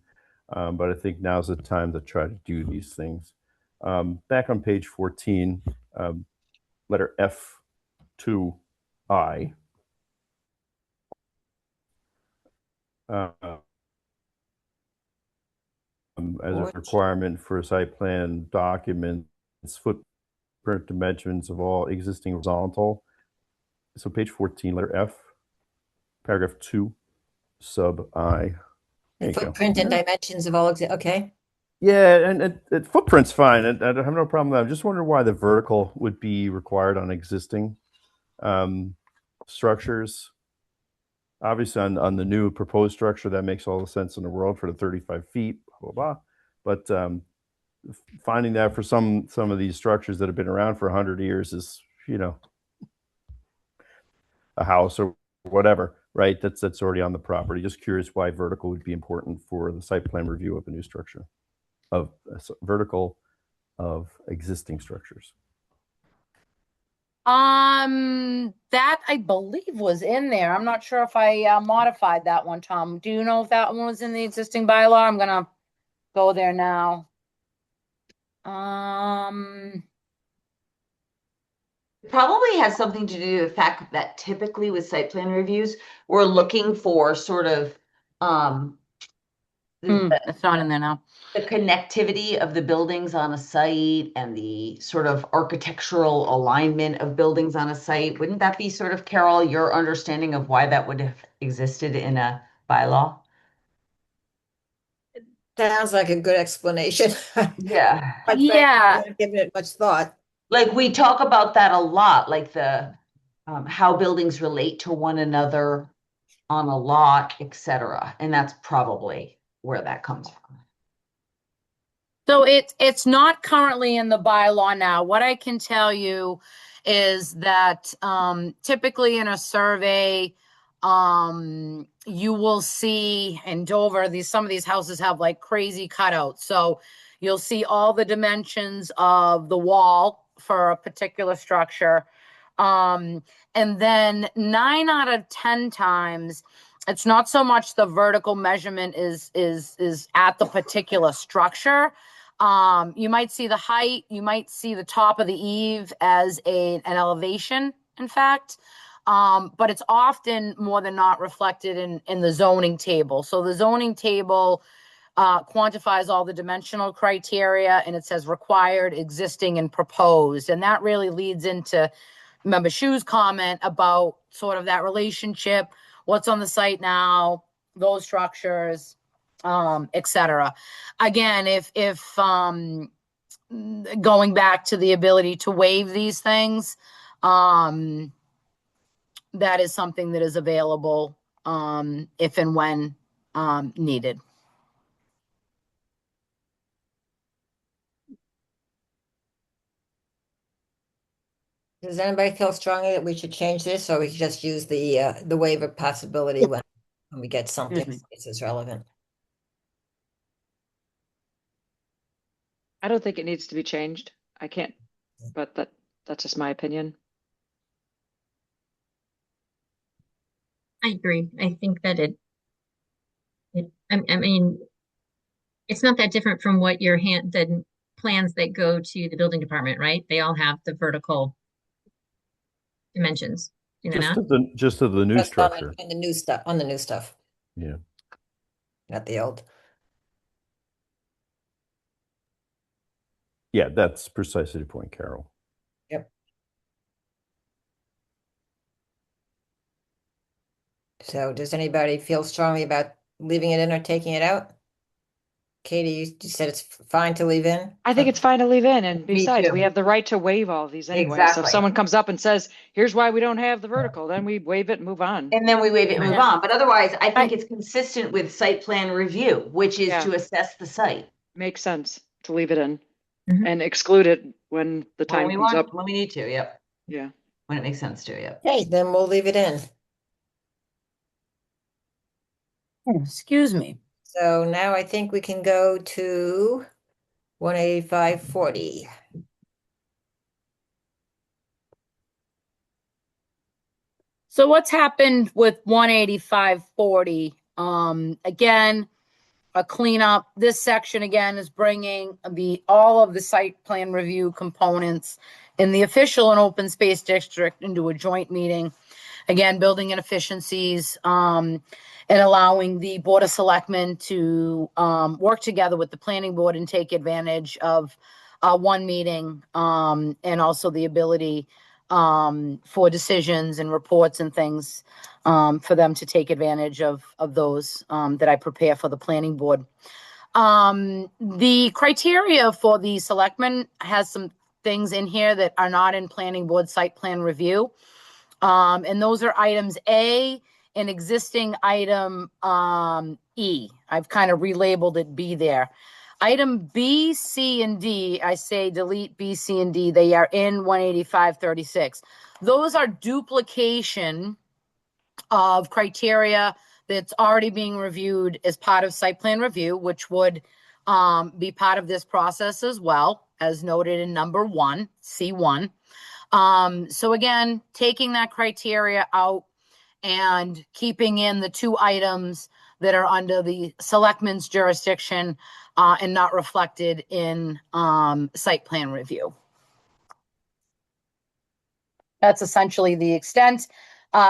but I think now's the time to try to do these things. Back on page 14, letter F2I. As a requirement for site plan documents, footprint dimensions of all existing horizontal. So page 14, letter F, paragraph 2, sub I. The footprint and dimensions of all, okay. Yeah, and footprint's fine. I have no problem with that. I'm just wondering why the vertical would be required on existing structures. Obviously, on the new proposed structure, that makes all the sense in the world for the 35 feet, blah, blah, blah. But finding that for some of these structures that have been around for 100 years is, a house or whatever, right? That's already on the property. Just curious why vertical would be important for the site plan review of a new structure, of vertical of existing structures. That I believe was in there. I'm not sure if I modified that one, Tom. Do you know if that one was in the existing bylaw? I'm gonna go there now. Probably has something to do with the fact that typically with site plan reviews, we're looking for sort of it's not in there now. The connectivity of the buildings on a site and the sort of architectural alignment of buildings on a site. Wouldn't that be sort of, Carol, your understanding of why that would have existed in a bylaw? Sounds like a good explanation. Yeah. Quite frankly, I Yeah, haven't given it much thought. Like we talk about that a lot, like the how buildings relate to one another on a lot, etc. And that's probably where that comes from. so it's not currently in the bylaw now. What I can tell you is that typically in a survey, you will see in Dover, some of these houses have like crazy cutouts. So you'll see all the dimensions of the wall for a particular structure. And then 9 out of 10 times, it's not so much the vertical measurement is at the particular structure. You might see the height, you might see the top of the eave as an elevation, in fact. But it's often more than not reflected in the zoning table. So the zoning table quantifies all the dimensional criteria, and it says required, existing, and proposed. And that really leads into Member Shu's comment about sort of that relationship, what's on the site now, those structures, etc. Again, if going back to the ability to waive these things, that is something that is available if and when needed. Does anybody feel strongly that we should change this, or we should just use the waiver possibility when we get something Excuse me. that is relevant? I don't think it needs to be changed. I can't, but that's just my opinion. I agree. I think that I mean, it's not that different from what the plans that go to the building department, right? They all have the vertical dimensions, you know, not? Just of the new Just on structure. the new stuff, on the new stuff, Yeah. not the old. Yeah, that's precisely the point, Carol. Yep. So does anybody feel strongly about leaving it in or taking it out? Katie, you said it's fine to leave in? I think it's fine to leave in, and Me besides, too. we have the right to waive all these anyway. So Exactly. if someone comes up and says, here's why we don't have the vertical, then we waive it and move on. And then we waive it and move Yeah. on. But otherwise, I think it's consistent with site plan review, which is Yeah. to assess the site. Makes sense to leave it in Mhm. and exclude it when the When time we comes want, up. when we need to, yep. Yeah. When it makes sense to, yep. Okay, then we'll leave it in. Excuse me. So now I think we can go to 18540. So what's happened with 18540? Again, a cleanup. This section again is bringing all of the site plan review components in the official and open space district into a joint meeting. Again, building in efficiencies and allowing the Board of Selectmen to work together with the planning board and take advantage of one meeting and also the ability for decisions and reports and things for them to take advantage of those that I prepare for the planning board. The criteria for the selectmen has some things in here that are not in planning board site plan review. And those are items A and existing item E. I've kind of relabeled it B there. Item B, C, and D, I say delete B, C, and D. They are in 18536. Those are duplication of criteria that's already being reviewed as part of site plan review, which would be part of this process as well, as noted in number 1, C1. So again, taking that criteria out and keeping in the 2 items that are under the selectmen's jurisdiction and not reflected in site plan review. That's essentially the extent.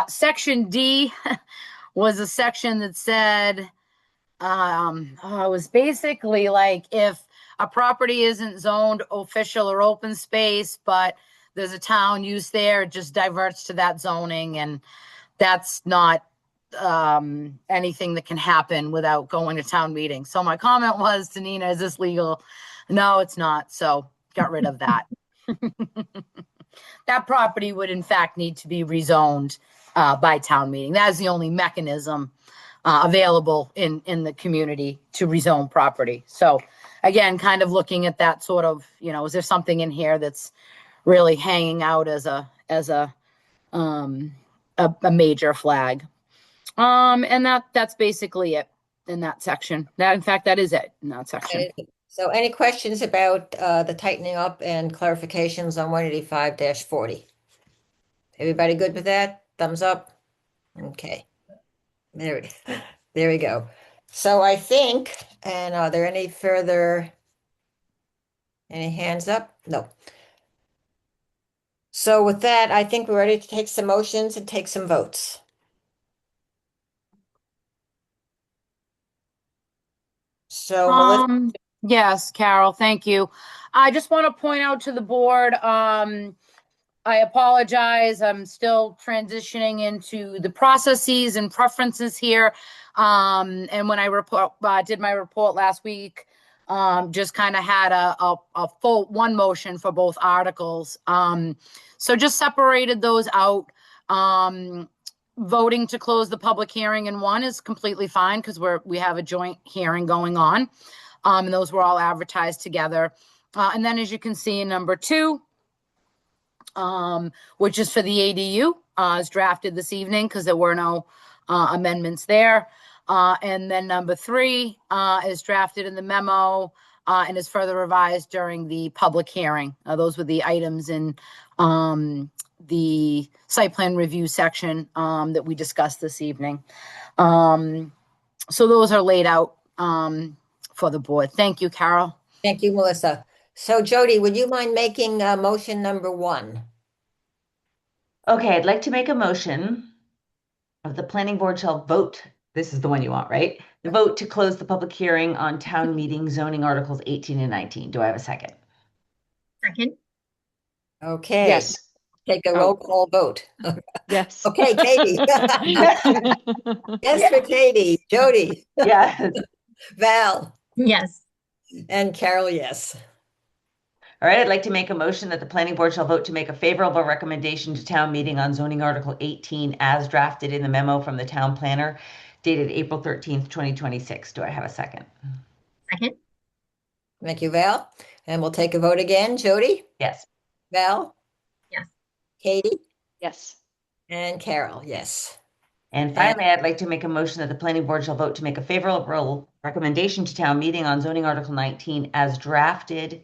Section D was a section that said, it was basically like if a property isn't zoned official or open space, but there's a town use there, it just diverts to that zoning, and that's not anything that can happen without going to town meeting. So my comment was to Nina, is this legal? No, it's not. So got rid of that. That property would in fact need to be rezoned by town meeting. That is the only mechanism available in the community to rezone property. So again, kind of looking at that sort of, is there something in here that's really hanging out as a major flag? And that's basically it in that section. In fact, that is it in that section. So any questions about the tightening up and clarifications on 185-40? Everybody good with that? Thumbs up? Okay. There we go. So I think, and are there any hands up? No. So with that, I think we're ready to take some motions and take some votes. So Melissa, Yes, Carol, thank you. I just want to point out to the board, I apologize. I'm still transitioning into the processes and preferences here. And when I did my report last week, just kind of had a full one motion for both articles. So just separated those out. Voting to close the public hearing in one is completely fine because we have a joint hearing going on. And those were all advertised together. And then as you can see in number 2, which is for the ADU, is drafted this evening because there were no amendments there. And then number 3 is drafted in the memo and is further revised during the public hearing. Those were the items in the site plan review section that we discussed this evening. So those are laid out for the board. Thank you, Carol. thank you, Melissa. So Jody, would you mind making motion number 1? Okay, I'd like to make a motion of the planning board shall vote. This is the one you want, right? The vote to close the public hearing on town meeting zoning articles 18 and 19. Do I have a second? Second. Okay. Yes. Take a roll call vote. Yes. Okay, Katie. Yes for Katie. Jody, Yes. Val, Yes. and Carol, yes. All right, I'd like to make a motion that the planning board shall vote to make a favorable recommendation to town meeting on zoning article 18 as drafted in the memo from the town planner dated April 13th, 2026. Do I have a second? Second. Thank you, Val. And we'll take a vote again. Jody, Yes. Val? Yes. Katie, Yes. and Carol, yes. And finally, I'd like to make a motion that the planning board shall vote to make a favorable recommendation to town meeting on zoning article 19 as drafted.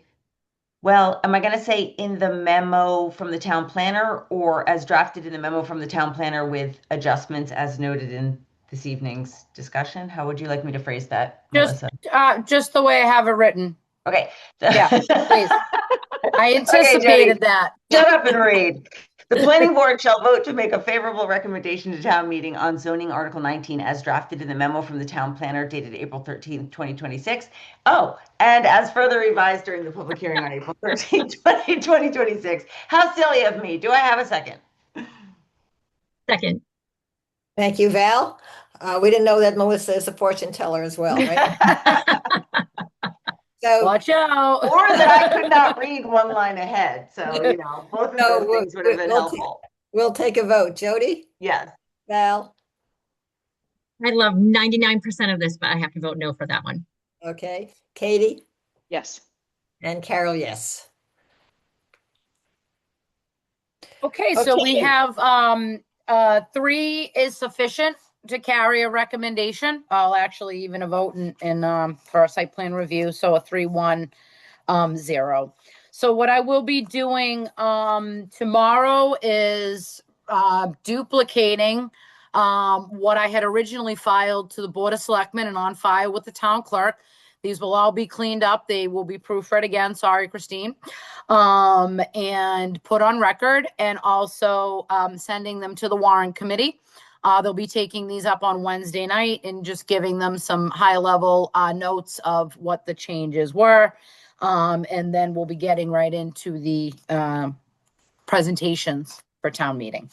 Well, am I going to say in the memo from the town planner or as drafted in the memo from the town planner with adjustments as noted in this evening's discussion? How would you like me to phrase that, Melissa? Just the way I have it written. Okay. Yeah, please. I anticipated that. Shut up and read. The planning board shall vote to make a favorable recommendation to town meeting on zoning article 19 as drafted in the memo from the town planner dated April 13th, 2026. Oh, and as further revised during the public hearing on April 13th, 2026. How silly of me. Do I have a second? Second. Thank you, Val. We didn't know that Melissa is a fortune teller as well, right? So, Watch out. Or that I could not read one line ahead. So, both of those things would have been helpful. We'll take a vote. Jody, Yes. Val, I love 99% of this, but I have to vote no for that one. okay, Katie, Yes. and Carol, yes. Okay, so we Okay. have 3 is sufficient to carry a recommendation. I'll actually even a vote in for a site plan review. So a 3-1-0. So what I will be doing tomorrow is duplicating what I had originally filed to the Board of Selectmen and on file with the town clerk. These will all be cleaned up. They will be proofread again. Sorry, Christine. And put on record, and also sending them to the warrant committee. They'll be taking these up on Wednesday night and just giving them some high level notes of what the changes were. And then we'll be getting right into the presentations for town meeting.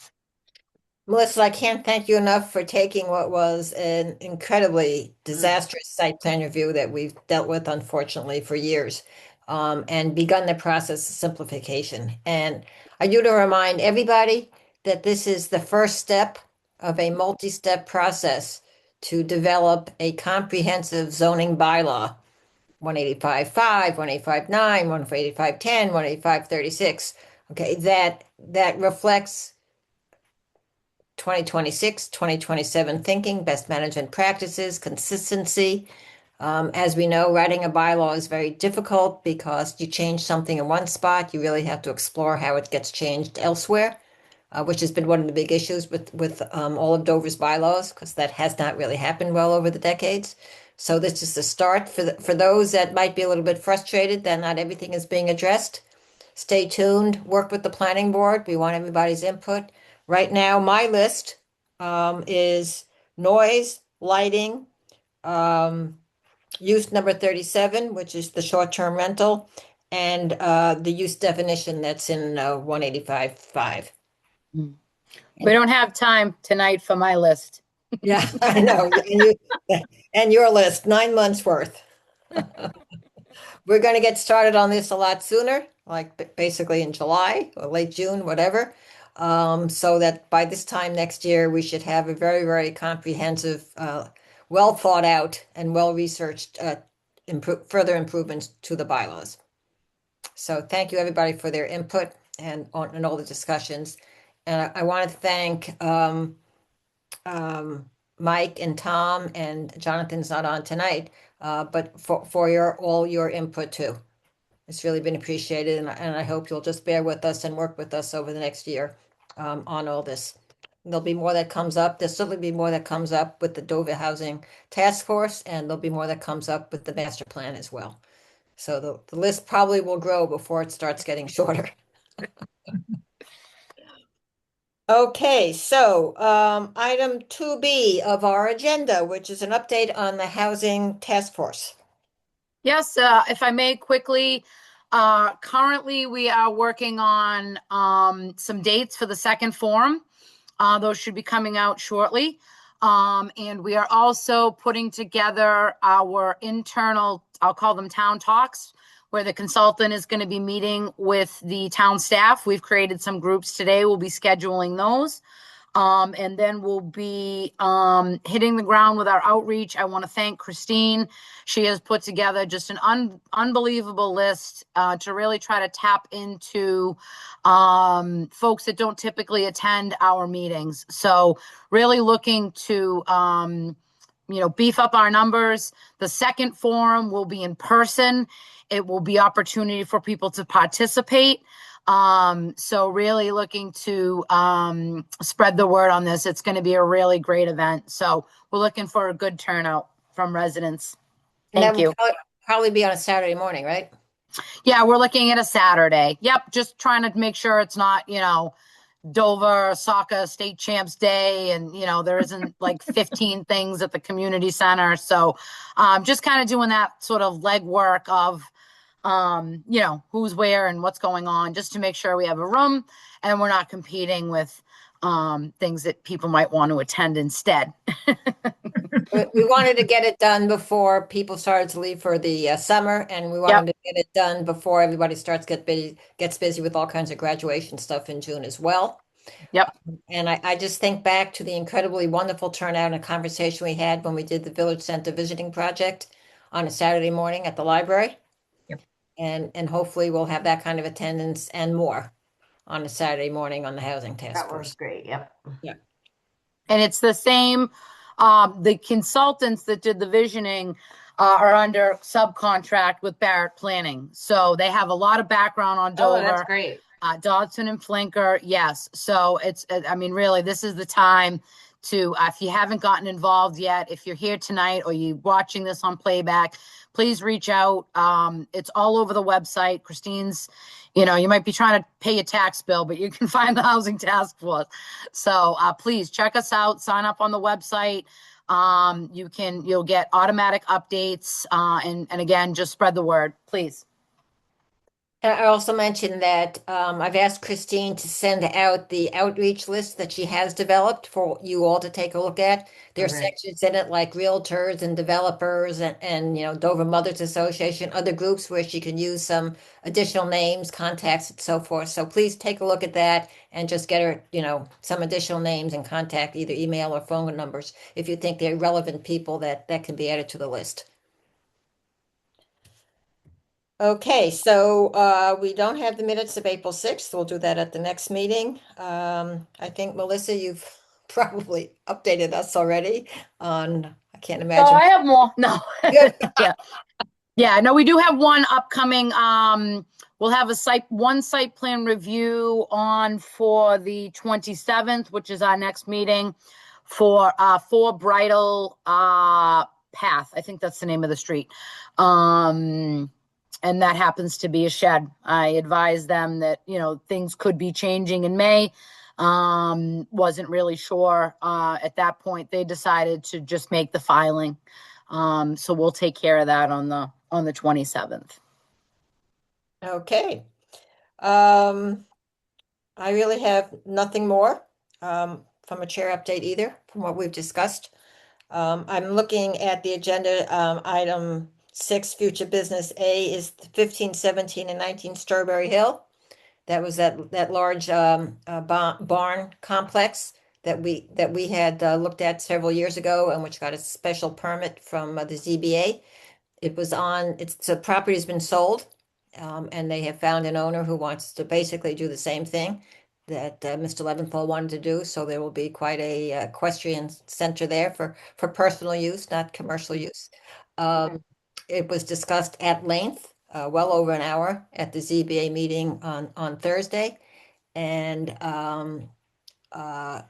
Melissa, I can't thank you enough for taking what was an incredibly disastrous site plan review that we've dealt with, unfortunately, for years, and begun the process of simplification. And I do to remind everybody that this is the first step of a multi-step process to develop a comprehensive zoning bylaw, 185.5, 185.9, 185.10, 185.36. Okay, that reflects 2026, 2027 thinking, best management practices, consistency. As we know, writing a bylaw is very difficult because you change something in one spot, you really have to explore how it gets changed elsewhere, which has been one of the big issues with all of Dover's bylaws, because that has not really happened well over the decades. So this is the start for those that might be a little bit frustrated that not everything is being addressed. Stay tuned, work with the planning board. We want everybody's input. Right now, my list is noise, lighting, use number 37, which is the short-term rental, and the use definition that's in 185.5. We don't have time tonight for my list. Yeah, I know. And your list, 9 months worth. We're going to get started on this a lot sooner, like basically in July or late June, whatever. So that by this time next year, we should have a very, very comprehensive, well thought out and well researched further improvements to the bylaws. So thank you everybody for their input and all the discussions. And I want to thank Mike and Tom, and Jonathan's not on tonight, but for all your input too. It's really been appreciated, and I hope you'll just bear with us and work with us over the next year on all this. There'll be more that comes up. There'll certainly be more that comes up with the Dover Housing Task Force, and there'll be more that comes up with the master plan as well. So the list probably will grow before it starts getting shorter. Okay, so item 2B of our agenda, which is an update on the Housing Task Force. Yes, if I may quickly, currently we are working on some dates for the second forum. Those should be coming out shortly. And we are also putting together our internal, I'll call them town talks, where the consultant is going to be meeting with the town staff. We've created some groups today. We'll be scheduling those. And then we'll be hitting the ground with our outreach. I want to thank Christine. She has put together just an unbelievable list to really try to tap into folks that don't typically attend our meetings. So really looking to beef up our numbers. The second forum will be in person. It will be opportunity for people to participate. So really looking to spread the word on this. It's going to be a really great event. So we're looking for a good turnout from residents. Thank you. Probably be on a Saturday morning, right? Yeah, we're looking at a Saturday. Yep, just trying to make sure it's not, Dover Soccer State Champs Day, and there isn't like 15 things at the community center. So just kind of doing that sort of legwork of who's where and what's going on, just to make sure we have a room and we're not competing with things that people might want to attend instead. We wanted to get it done before people started to leave for the summer, and we wanted to get it done before everybody gets busy with all kinds of graduation stuff in June as well. Yep. And I just think back to the incredibly wonderful turnout and conversation we had when we did the Village Center Visiting Project on a Saturday morning at the library. Yep. And hopefully we'll have that kind of attendance and more on a Saturday morning on the Housing Task That Force. was great. Yep. Yeah. And it's the same, the consultants that did the visioning are under subcontract with Barrett Planning. So they have a lot of background on Dover. Oh, that's great. Dodson and Flinker, yes. So really, this is the time to, if you haven't gotten involved yet, if you're here tonight or you're watching this on playback, please reach out. It's all over the website. Christine's, you might be trying to pay your tax bill, but you can find the Housing Task Force. So please check us out, sign up on the website. You'll get automatic updates. And again, just spread the word, please. And I also mentioned that I've asked Christine to send out the outreach list that she has developed for you all to take a look at. There are Okay. sections in it like realtors and developers and Dover Mothers Association, other groups where she can use some additional names, contacts, and so forth. So please take a look at that and just get her, some additional names and contact, either email or phone numbers, if you think they're relevant people that can be added to the list. Okay, so we don't have the minutes of April 6th. We'll do that at the next meeting. I think, Melissa, you've probably updated us already on, I can't So imagine. I have more. No. Good. Yeah. Yeah, no, we do have one upcoming. We'll have one site plan review on for the 27th, which is our next meeting for 4 Bridal Path. I think that's the name of the street. And that happens to be a shed. I advised them that, things could be changing in May. Wasn't really sure. At that point, they decided to just make the filing. So we'll take care of that on the 27th. Okay. I really have nothing more from a chair update either, from what we've discussed. I'm looking at the agenda, item 6, future business. A is 15, 17, and 19 Strawberry Hill. That was that large barn complex that we had looked at several years ago, and which got a special permit from the ZBA. The property has been sold, and they have found an owner who wants to basically do the same thing that Mr. Leventhal wanted to do. So there will be quite a equestrian center there for personal use, not commercial use. It was discussed at length, well over an hour at the ZBA meeting on Thursday. And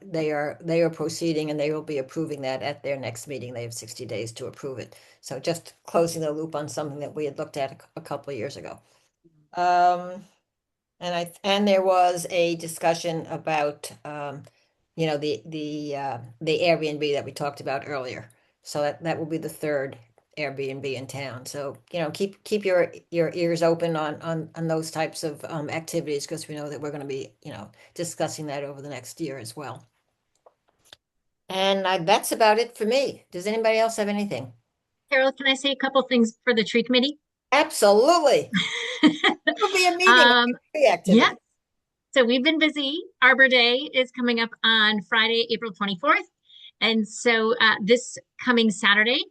they are proceeding, and they will be approving that at their next meeting. They have 60 days to approve it. So just closing the loop on something that we had looked at a couple of years ago. And there was a discussion about the Airbnb that we talked about earlier. So that will be the third Airbnb in town. So keep your ears open on those types of activities, because we know that we're going to be discussing that over the next year as well. And that's about it for me. Does anybody else have anything? Carol, can I say a couple things for the tree committee? Absolutely. It'll be a meeting. Tree activity. Yeah. So we've been busy. Arbor Day is coming up on Friday, April 24th. And so this coming Saturday,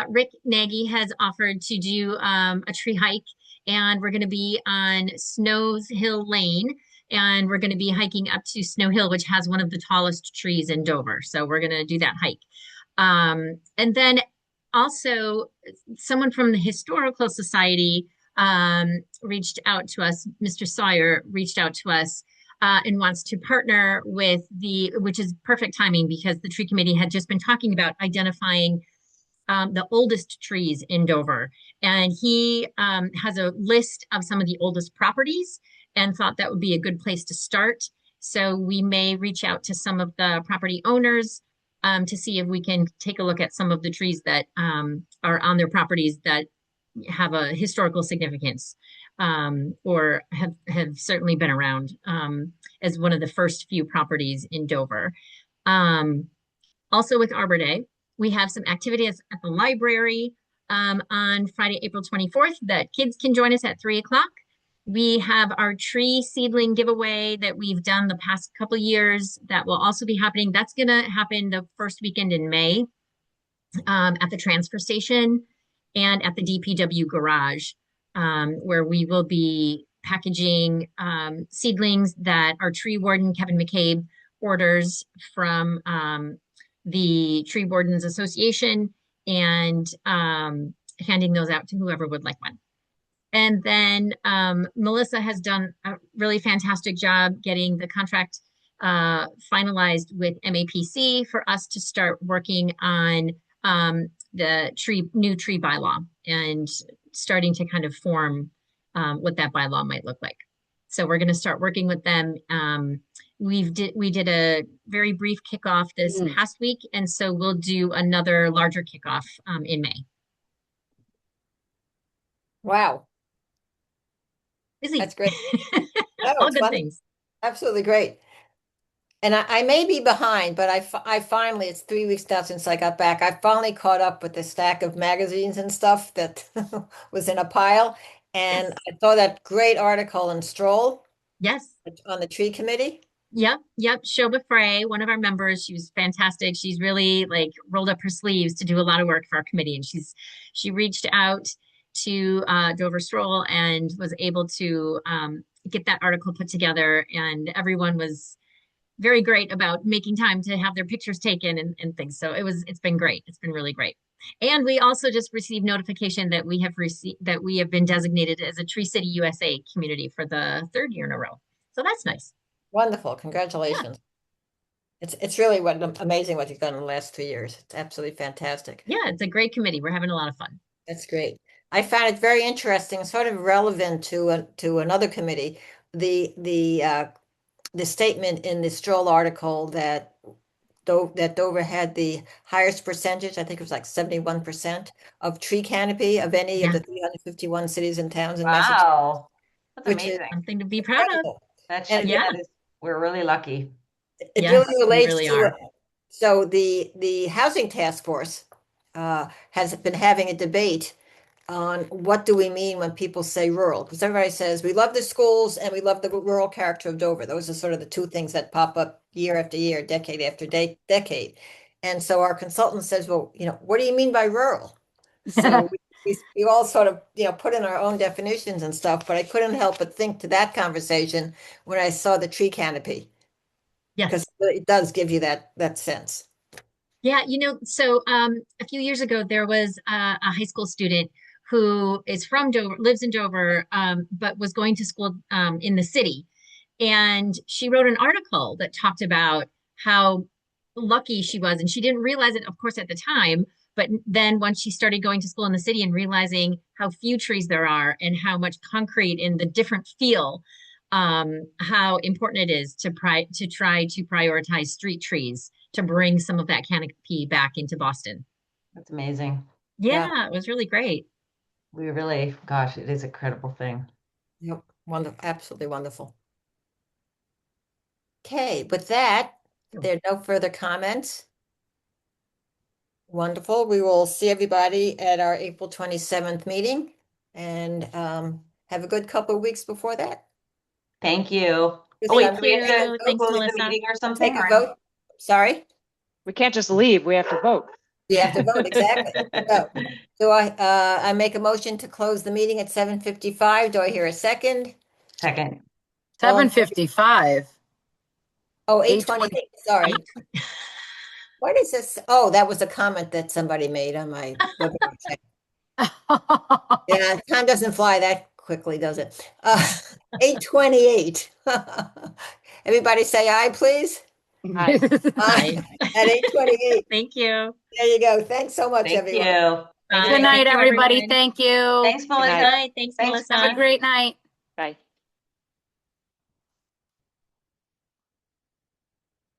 Rick Nagy has offered to do a tree hike, and we're going to be on Snows Hill Lane, and we're going to be hiking up to Snow Hill, which has one of the tallest trees in Dover. So we're going to do that hike. And then also someone from the Historical Society reached out to us. Mr. Sawyer reached out to us and wants to partner with which is perfect timing, because the tree committee had just been talking about identifying the oldest trees in Dover. And he has a list of some of the oldest properties and thought that would be a good place to start. So we may reach out to some of the property owners to see if we can take a look at some of the trees that are on their properties that have a historical significance, or have certainly been around as one of the first few properties in Dover. Also with Arbor Day, we have some activities at the library on Friday, April 24th that kids can join us at 3 o'clock. We have our tree seedling giveaway that we've done the past couple of years that will also be happening. That's going to happen the first weekend in May at the transfer station and at the DPW garage, where we will be packaging seedlings that our tree warden, Kevin McCabe, orders from the Tree Wardens Association, and handing those out to whoever would like one. And then Melissa has done a really fantastic job getting the contract finalized with MAPC for us to start working on the new tree bylaw, and starting to kind of form what that bylaw might look like. So we're going to start working with them. We did a very brief kickoff this past week, and so we'll do another larger kickoff in May. Wow. Busy. That's great. No, All it's good fun. things. Absolutely great. And I may be behind, but I finally, it's 3 weeks now since I got back. I finally caught up with the stack of magazines and stuff that was in a pile. And Yes. I saw that great article in Stroll Yes. on the tree committee. Yep. Shobha Frey, one of our members, she was fantastic. She's really like rolled up her sleeves to do a lot of work for our committee, and she reached out to Dover Stroll and was able to get that article put together, and everyone was very great about making time to have their pictures taken and things. So it's been great. It's been really great. And we also just received notification that we have been designated as a Tree City USA community for the third year in a row. So that's nice. Wonderful. Congratulations. It's really amazing what you've done in the last 3 years. It's absolutely fantastic. Yeah, it's a great committee. We're having a lot of fun. That's great. I found it very interesting, sort of relevant to another committee. The statement in the Stroll article that Dover had the highest percentage, I think it was like 71% of tree canopy of any of Yeah. the 351 cities and towns in Massachusetts, Wow. That's which is amazing. Something to be proud of. incredible. That And Yeah. we're really lucky. it Yes, really we relates really to are. so the housing task force has been having a debate on what do we mean when people say rural, because everybody says we love the schools and we love the rural character of Dover. Those are sort of the two things that pop up year after year, decade after decade. And so our consultant says, well, what do you mean by rural? So we all sort of, put in our own definitions and stuff, but I couldn't help but think to that conversation when I saw the tree canopy, because Yes. it does give you that sense. Yeah, so a few years ago there was a high school student who is from Dover, lives in Dover, but was going to school in the city. And she wrote an article that talked about how lucky she was. And she didn't realize it, of course, at the time. But then once she started going to school in the city and realizing how few trees there are and how much concrete and the different feel, how important it is to try to prioritize street trees to bring some of that canopy back into Boston. That's amazing. Yeah, it was really great. We really, gosh, it is a credible thing. Yep, wonderful, absolutely wonderful. Okay, with that, there are no further comments. Wonderful. We will see everybody at our April 27th meeting and have a good couple of weeks before that. Thank you. Is Oh, wait, Thank do we have to you. Thanks, close the Melissa. meeting or Take something? a vote. Sorry, We can't just leave. We have to vote. you have to vote, exactly. So I make a motion to close the meeting at 7:55. Do I hear a second? Second. 7:55. Oh, 8:20. 8:28, sorry. What is this? Oh, that was a comment that somebody made on my webinar chat. Yeah, time doesn't fly that quickly, does it? 8:28. Everybody say aye, please. Aye. Aye. At 8:28. Thank you. There you go. Thanks so much, Thank everyone. you. Bye. Good Thank night, you, everybody. everyone. Thank you. Thanks, night. Melissa. Bye. Thanks, Thanks, Melissa. Have a great night. Bye.